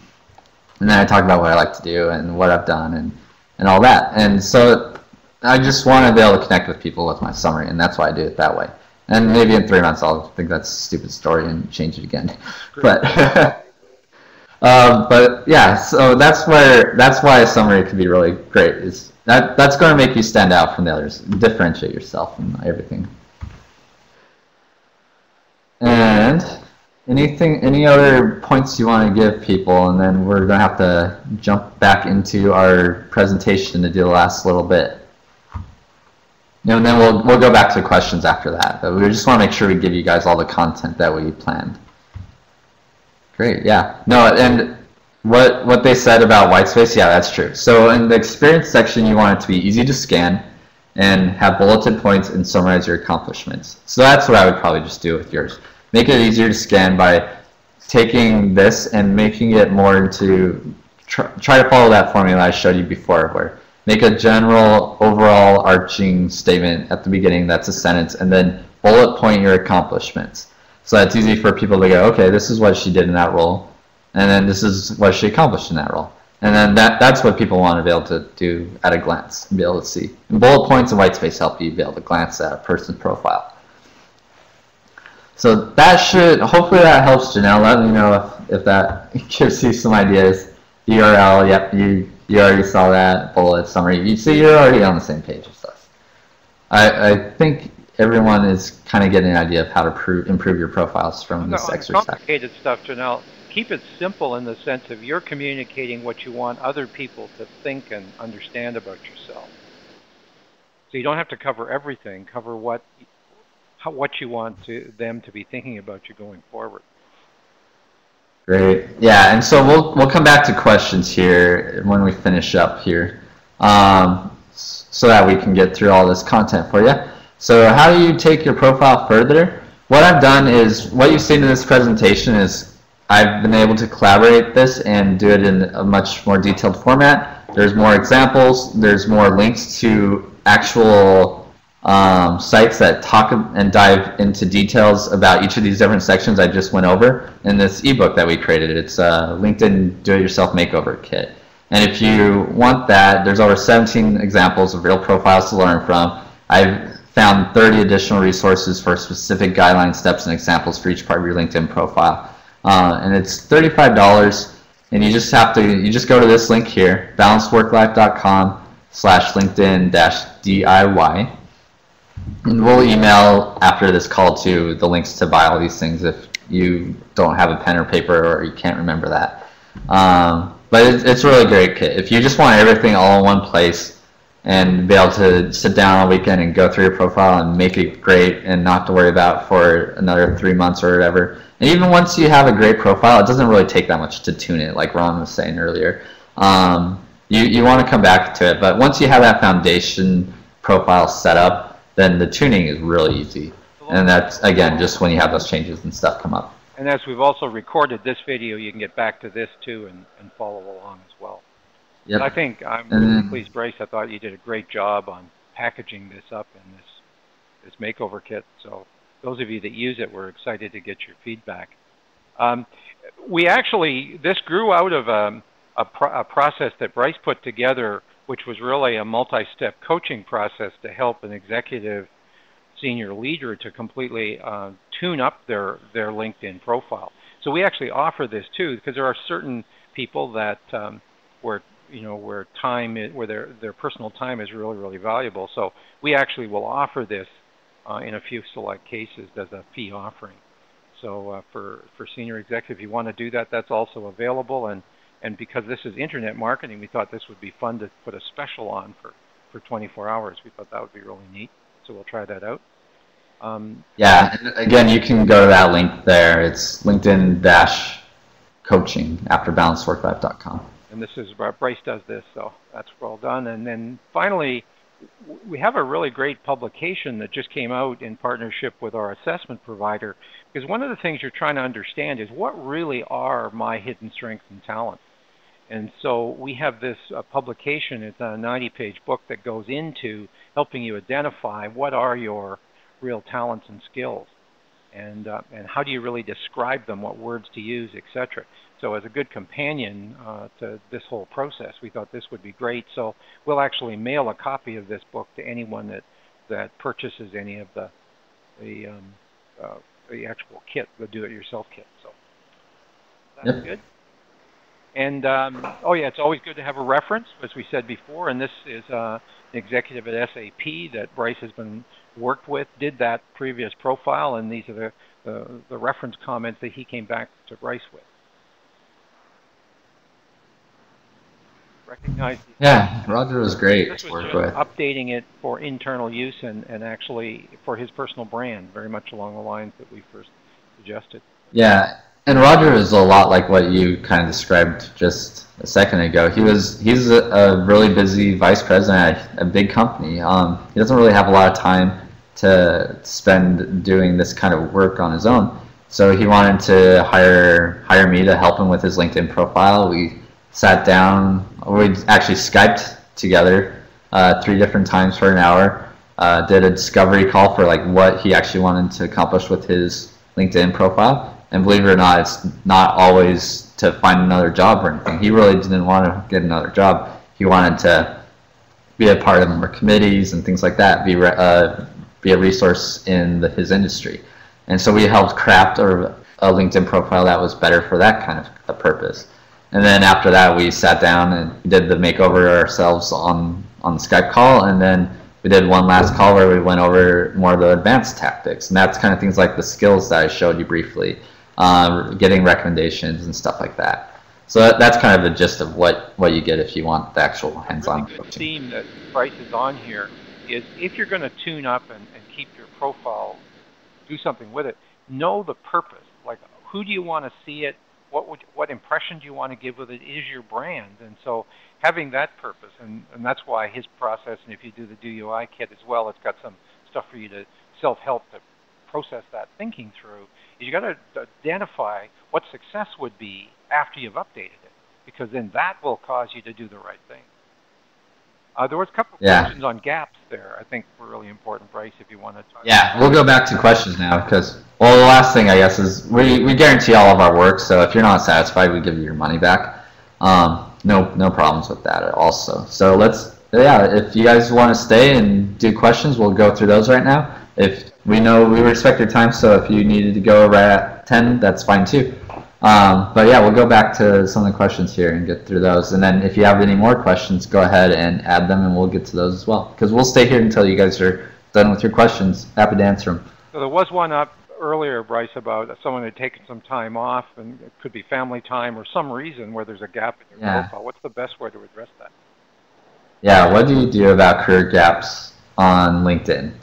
And then I talk about what I like to do and what I've done and all that. And so I just want to be able to connect with people with my summary, and that's why I do it that way. And maybe in 3 months I'll think that's a stupid story and change it again. But but yeah, so that's why a summary can be really great. That's going to make you stand out from the others, differentiate yourself and everything. And any other points you want to give people, and then we're going to have to jump back into our presentation to do the last little bit. And then we'll go back to the questions after that. But we just want to make sure we give you guys all the content that we planned. Great, yeah. No, and what they said about white space, yeah, that's true. So in the experience section, you want it to be easy to scan and have bulleted points and summarize your accomplishments. So that's what I would probably just do with yours. Make it easier to scan by taking this and making it more into, try to follow that formula I showed you before, where make a general overall arching statement at the beginning, that's a sentence, and then bullet point your accomplishments. So that's easy for people to go, okay, this is what she did in that role, and then this is what she accomplished in that role. And then that's what people want to be able to do at a glance and be able to see. And bullet points and white space help you be able to glance at a person's profile. So that hopefully that helps, Janelle. Let me know if that gives you some ideas. URL, yep, you already saw that, bullet summary. You see, you're already on the same page as us. I think everyone is kind of getting an idea of how to improve your profiles from this exercise.
Complicated stuff, Janelle. Keep it simple in the sense of you're communicating what you want other people to think and understand about yourself. So you don't have to cover everything. Cover what you want them to be thinking about you going forward.
Great. Yeah, and so we'll come back to questions here when we finish up here, so that we can get through all this content for you. So how do you take your profile further? What I've done is, what you've seen in this presentation is I've been able to collaborate this and do it in a much more detailed format. There's more examples, there's more links to actual sites that talk and dive into details about each of these different sections I just went over in this ebook that we created. It's a LinkedIn Do-It-Yourself Makeover Kit. And if you want that, there's over 17 examples of real profiles to learn from. I've found 30 additional resources for specific guideline steps and examples for each part of your LinkedIn profile. And it's $35, and you just go to this link here, balancedworklife.com/LinkedIn-DIY. And we'll email after this call to the links to buy all these things if you don't have a pen or paper or you can't remember that. But it's a really great kit. If you just want everything all in one place and be able to sit down all weekend and go through your profile and make it great and not to worry about for another 3 months or whatever. And even once you have a great profile, it doesn't really take that much to tune it, like Ron was saying earlier. You want to come back to it, but once you have that foundation profile set up, then the tuning is really easy. And that's, again, just when you have those changes and stuff come up.
And as we've also recorded this video, you can get back to this too and follow along as well. Yep. I think I'm really pleased, Bryce. I thought you did a great job on packaging this up in this makeover kit. So those of you that use it, we're excited to get your feedback. Um, this grew out of a process that Bryce put together, which was really a multi-step coaching process to help an executive senior leader to completely tune up their LinkedIn profile. So we actually offer this too, because there are certain people that where their personal time is really valuable. So we actually will offer this in a few select cases as a fee offering. So for senior executive, if you want to do that, that's also available. And because this is internet marketing, we thought this would be fun to put a special on for 24 hours. We thought that would be really neat. So we'll try that out.
Yeah, and again, you can go to that link there. It's LinkedIn-coaching afterbalancedworklife.com.
And this is Bryce does this, so that's well done. And then finally, we have a really great publication that just came out in partnership with our assessment provider, because one of the things you're trying to understand is what really are my hidden strengths and talents. And so we have this publication. It's a 90-page book that goes into helping you identify what are your real talents and skills, and how do you really describe them, what words to use, etc. So as a good companion to this whole process, we thought this would be great. So we'll actually mail a copy of this book to anyone that purchases any of the actual kit, the do-it-yourself kit. So that's good. And oh yeah, it's always good to have a reference, as we said before. And this is an executive at SAP that Bryce has been worked with, did that previous profile, and these are the reference comments that he came back to Bryce with. Recognize.
Yeah, Roger was great
this
to
was
work
just
with.
Updating it for internal use and actually for his personal brand, very much along the lines that we first suggested.
Yeah, and Roger is a lot like what you kind of described just a second ago. He's a really busy vice president at a big company. He doesn't really have a lot of time to spend doing this kind of work on his own. So he wanted to hire me to help him with his LinkedIn profile. We sat down, we actually Skyped together 3 different times for an hour, did a discovery call for like what he actually wanted to accomplish with his LinkedIn profile. And believe it or not, it's not always to find another job or anything. He really didn't want to get another job. He wanted to be a part of more committees and things like that, be a resource in his industry. And so we helped craft a LinkedIn profile that was better for that kind of a purpose. And then after that, we sat down and did the makeover ourselves on the Skype call, and then we did one last call where we went over more of the advanced tactics, and that's kind of things like the skills that I showed you briefly, getting recommendations and stuff like that. So that's kind of the gist of what you get if you want the actual hands-on
coaching.
The
theme that Bryce is on here is if you're going to tune up and keep your profile, do something with it, know the purpose. Like, who do you want to see it? What impression do you want to give with it is your brand. And so having that purpose, and that's why his process, and if you do the Do UI kit as well, it's got some stuff for you to self-help to process that thinking through, is you got to identify what success would be after you've updated it, because then that will cause you to do the right thing. There was a couple of questions on gaps there. I think were really important, Bryce, if you want to talk.
Yeah, we'll go back to questions now because, well, the last thing I guess is we guarantee all of our work. So if you're not satisfied, we give you your money back. No problems with that also. So if you guys want to stay and do questions, we'll go through those right now. If we respect your time, so if you needed to go right at 10, that's fine too. But yeah, we'll go back to some of the questions here and get through those. And then if you have any more questions, go ahead and add them and we'll get to those as well. Because we'll stay here until you guys are done with your questions. Happy to answer them.
So there was one up earlier, Bryce, about someone had taken some time off, and it could be family time or some reason where there's a gap in your profile. What's the best way to address that?
Yeah, what do you do about career gaps on LinkedIn?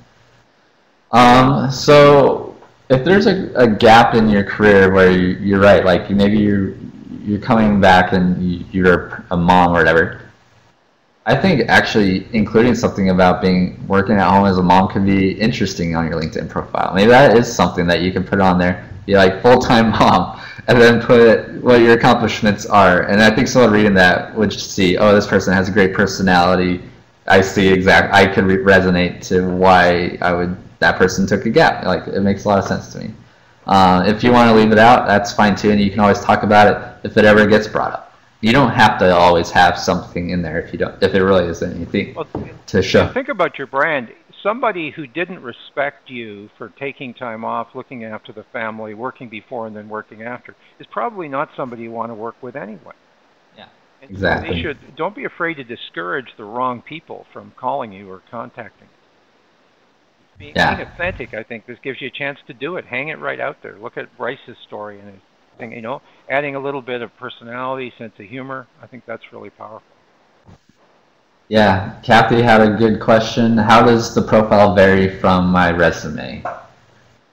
So if there's a gap in your career where you're right, like maybe you're coming back and you're a mom or whatever, I think actually including something about working at home as a mom could be interesting on your LinkedIn profile. Maybe that is something that you can put on there. Be like full-time mom, and then put what your accomplishments are. And I think someone reading that would see, oh, this person has a great personality. I could resonate to why that person took a gap. Like, it makes a lot of sense to me. If you want to leave it out, that's fine too, and you can always talk about it if it ever gets brought up. You don't have to always have something in there if it really isn't anything to show.
Think about your brand. Somebody who didn't respect you for taking time off, looking after the family, working before and then working after, is probably not somebody you want to work with anyway.
Yeah,
and
exactly.
So don't be afraid to discourage the wrong people from calling you or contacting you. Being authentic, I think this gives you a chance to do it. Hang it right out there. Look at Bryce's story and his thing, you know, adding a little bit of personality, sense of humor. I think that's really powerful.
Yeah, Kathy had a good question. How does the profile vary from my resume?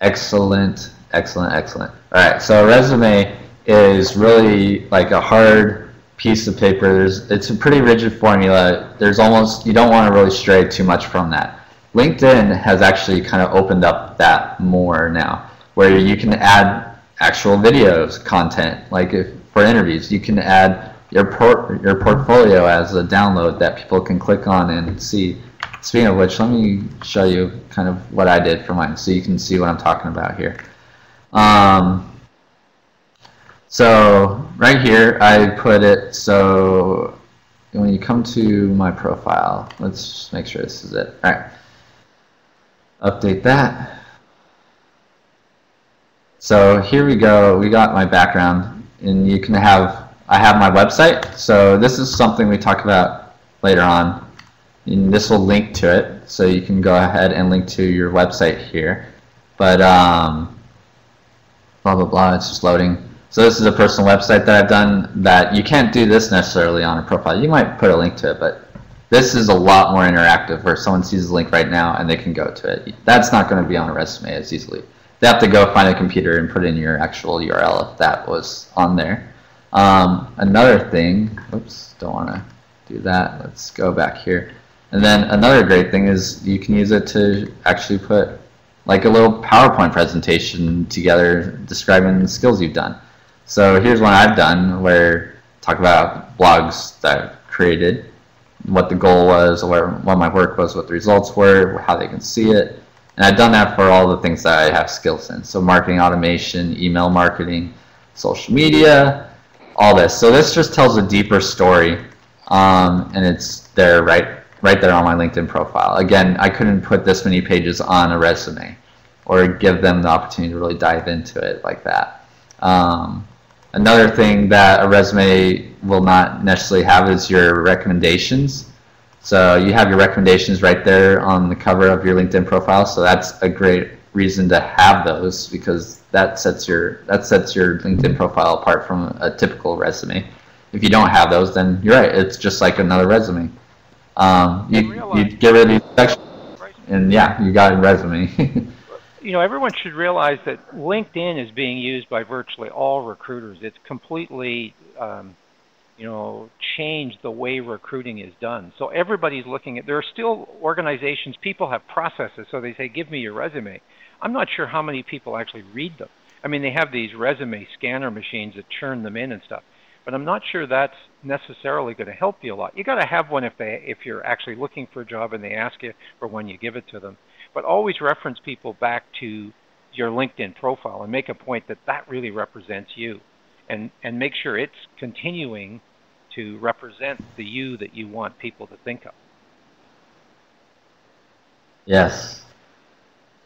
Excellent, excellent, excellent. All right, so a resume is really like a hard piece of paper. It's a pretty rigid formula. You don't want to really stray too much from that. LinkedIn has actually kind of opened up that more now, where you can add actual videos, content, like for interviews. You can add your portfolio as a download that people can click on and see. Speaking of which, let me show you kind of what I did for mine so you can see what I'm talking about here. So right here I put it, so when you come to my profile, let's just make sure this is it. All right, update that. So here we go, we got my background, and you can I have my website, so this is something we talk about later on, and this will link to it, so you can go ahead and link to your website here. But blah blah blah, it's just loading. So this is a personal website that I've done that you can't do this necessarily on a profile. You might put a link to it, but this is a lot more interactive where someone sees the link right now and they can go to it. That's not going to be on a resume as easily. They have to go find a computer and put in your actual URL if that was on there. Another thing, oops, don't want to do that. Let's go back here. And then another great thing is you can use it to actually put like a little PowerPoint presentation together describing the skills you've done. So here's one I've done where talk about blogs that I've created, what the goal was, what my work was, what the results were, how they can see it. And I've done that for all the things that I have skills in. So marketing automation, email marketing, social media, all this. So this just tells a deeper story, and it's there right there on my LinkedIn profile. Again, I couldn't put this many pages on a resume or give them the opportunity to really dive into it like that. Another thing that a resume will not necessarily have is your recommendations. So you have your recommendations right there on the cover of your LinkedIn profile. So that's a great reason to have those, because that sets your LinkedIn profile apart from a typical resume. If you don't have those, then you're right. It's just like another resume. You get rid of these sections, and yeah, you got a resume.
You know, everyone should realize that LinkedIn is being used by virtually all recruiters. It's completely, changed the way recruiting is done. So everybody's looking at, there are still organizations, people have processes, so they say, give me your resume. I'm not sure how many people actually read them. I mean, they have these resume scanner machines that churn them in and stuff, but I'm not sure that's necessarily going to help you a lot. You got to have one if you're actually looking for a job and they ask you for one, you give it to them. But always reference people back to your LinkedIn profile and make a point that that really represents you, and make sure it's continuing to represent the you that you want people to think of.
Yes,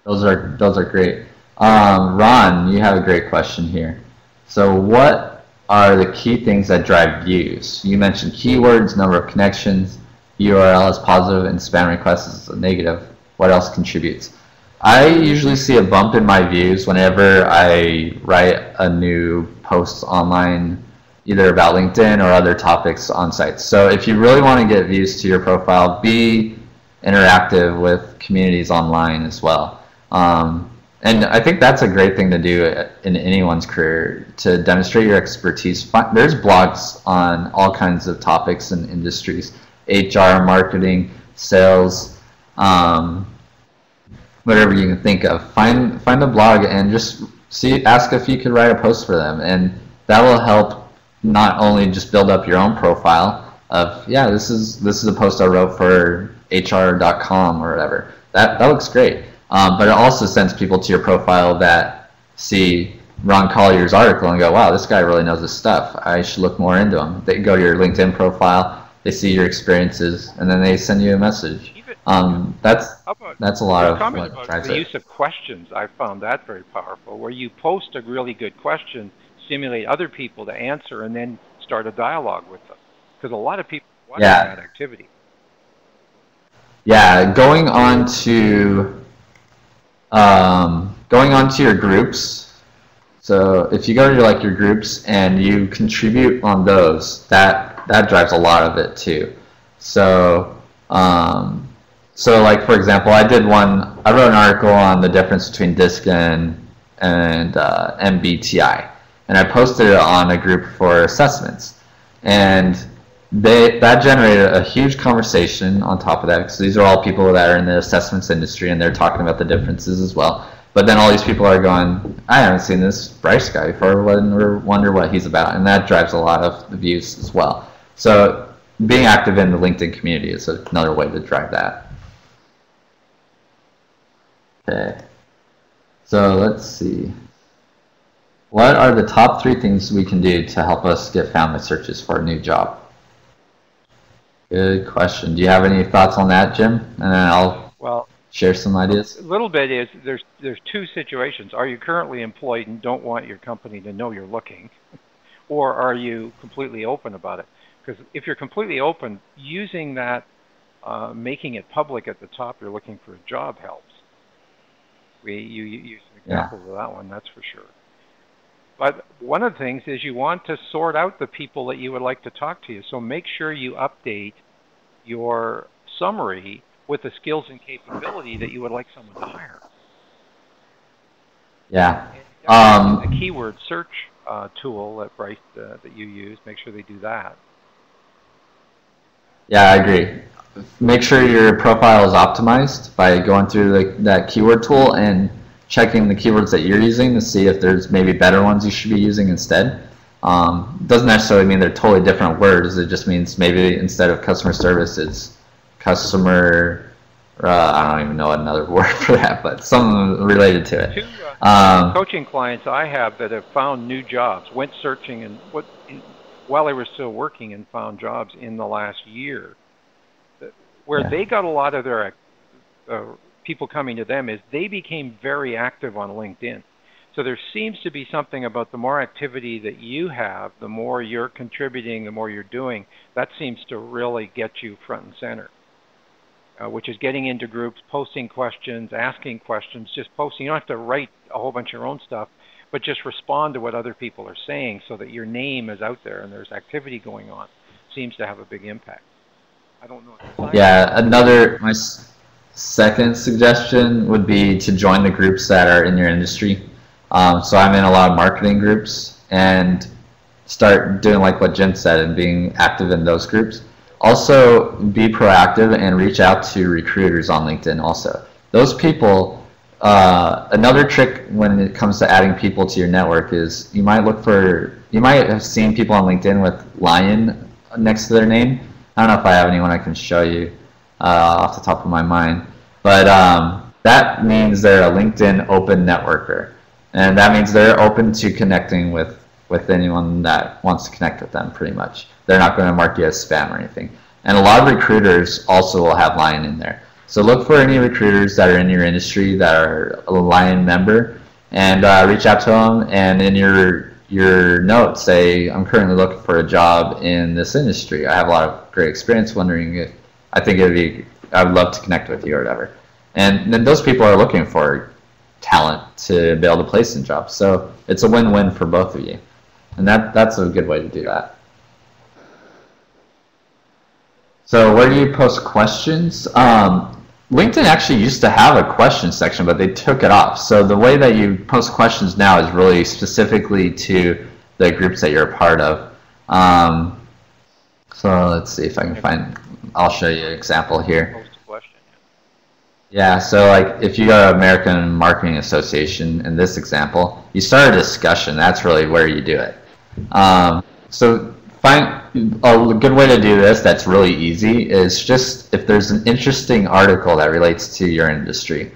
those are great. Ron, you have a great question here. So what are the key things that drive views? You mentioned keywords, number of connections, URL is positive, and spam requests is negative. What else contributes? I usually see a bump in my views whenever I write a new post online, either about LinkedIn or other topics on sites. So if you really want to get views to your profile, be interactive with communities online as well. And I think that's a great thing to do in anyone's career, to demonstrate your expertise. There's blogs on all kinds of topics and industries, HR, marketing, sales, whatever you can think of. Find a blog and just ask if you could write a post for them, and that will help not only just build up your own profile of, yeah, this is a post I wrote for HR.com or whatever. That looks great, but it also sends people to your profile that see Ron Collier's article and go, wow, this guy really knows his stuff. I should look more into him. They go to your LinkedIn profile, they see your experiences, and then they send you a message. That's a lot of what drives
the
it.
use of questions. I found that very powerful, where you post a really good question, stimulate other people to answer, and then start a dialogue with them. Because a lot of people watch that activity.
Yeah, going on to your groups. So if you go to like your groups and you contribute on those, that drives a lot of it too. So like for example, I wrote an article on the difference between DISC and MBTI, and I posted it on a group for assessments, and that generated a huge conversation on top of that, because these are all people that are in the assessments industry and they're talking about the differences as well. But then all these people are going, I haven't seen this Bryce guy before, wonder what he's about, and that drives a lot of the views as well. So being active in the LinkedIn community is another way to drive that. Okay, so let's see. What are the top 3 things we can do to help us get found with searches for a new job? Good question. Do you have any thoughts on that, Jim? And then I'll share some ideas.
A little bit is there's 2 situations. Are you currently employed and don't want your company to know you're looking? Or are you completely open about it? Because if you're completely open, using that, making it public at the top, you're looking for a job helps. You use some examples of that one, that's for sure. But one of the things is you want to sort out the people that you would like to talk to you. So make sure you update your summary with the skills and capability that you would like someone to hire.
Yeah.
The keyword search tool that Bryce that you use, make sure they do that.
Yeah, I agree. Make sure your profile is optimized by going through that keyword tool and checking the keywords that you're using to see if there's maybe better ones you should be using instead. Doesn't necessarily mean they're totally different words. It just means maybe instead of customer service, it's customer, I don't even know another word for that, but something related to it.
2 coaching clients I have that have found new jobs, went searching and while they were still working and found jobs in the last year. Where they got a lot of their people coming to them is they became very active on LinkedIn. So there seems to be something about the more activity that you have, the more you're contributing, the more you're doing, that seems to really get you front and center, which is getting into groups, posting questions, asking questions, just posting. You don't have to write a whole bunch of your own stuff, but just respond to what other people are saying so that your name is out there and there's activity going on. Seems to have a big impact. I don't know.
Yeah, my second suggestion would be to join the groups that are in your industry. So I'm in a lot of marketing groups, and start doing like what Jim said and being active in those groups. Also, be proactive and reach out to recruiters on LinkedIn also. Those people, another trick when it comes to adding people to your network is you might have seen people on LinkedIn with lion next to their name. I don't know if I have anyone I can show you off the top of my mind, but that means they're a LinkedIn open networker, and that means they're open to connecting with anyone that wants to connect with them. Pretty much, they're not going to mark you as spam or anything. And a lot of recruiters also will have Lion in there. So look for any recruiters that are in your industry that are a Lion member, and reach out to them. And in your notes, say, I'm currently looking for a job in this industry. I have a lot of great experience. Wondering if I would love to connect with you or whatever. And then those people are looking for talent to be able to place in jobs. So it's a win-win for both of you. And that's a good way to do that. So where do you post questions? LinkedIn actually used to have a question section, but they took it off. So the way that you post questions now is really specifically to the groups that you're a part of. So let's see if I can I'll show you an example here.
Post a question.
Yeah, so like if you go to American Marketing Association, in this example, you start a discussion. That's really where you do it. So find a good way to do this that's really easy is just if there's an interesting article that relates to your industry,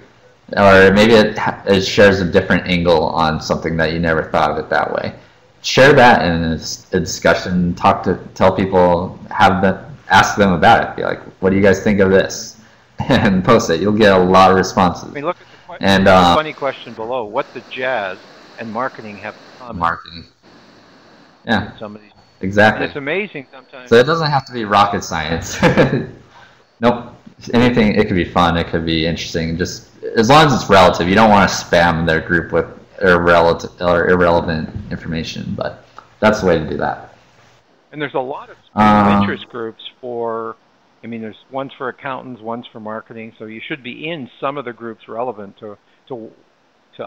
or maybe it shares a different angle on something that you never thought of it that way. Share that in a discussion. Tell people, ask them about it. Be like, what do you guys think of this? And post it. You'll get a lot of responses.
I mean, look at the question.
And
the funny question below: what the jazz and marketing have in common?
Marketing. Yeah.
Some of these.
Exactly.
And it's amazing sometimes.
So it doesn't have to be rocket science. Nope. Anything. It could be fun. It could be interesting. Just as long as it's relative. You don't want to spam their group with irrelevant information. But that's the way to do that.
And there's a lot of special interest groups for. I mean, there's ones for accountants, ones for marketing. So you should be in some of the groups relevant to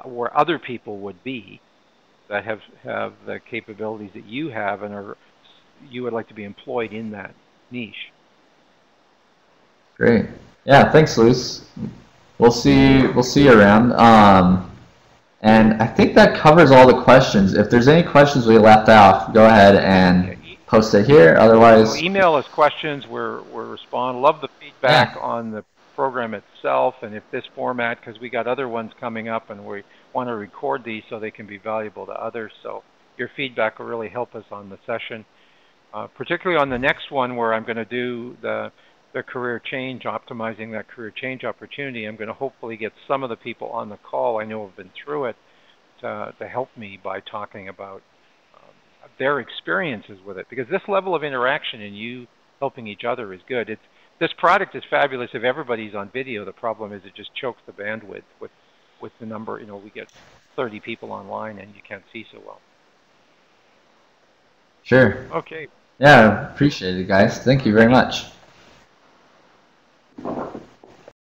where other people would be that have the capabilities that you have and you would like to be employed in that niche.
Great. Yeah, thanks, Luis. We'll see you around. And I think that covers all the questions. If there's any questions we left off, go ahead and post it here. Otherwise,
email us questions. We're respond. Love the feedback on the program itself, and if this format, because we got other ones coming up, and we want to record these so they can be valuable to others. So your feedback will really help us on the session, particularly on the next one where I'm going to do the career change, optimizing that career change opportunity. I'm going to hopefully get some of the people on the call I know have been through it to help me by talking about their experiences with it, because this level of interaction and you helping each other is good. This product is fabulous if everybody's on video. The problem is it just chokes the bandwidth with the number. You know, we get 30 people online and you can't see so well.
Sure.
Okay.
Yeah, appreciate it, guys. Thank you very much.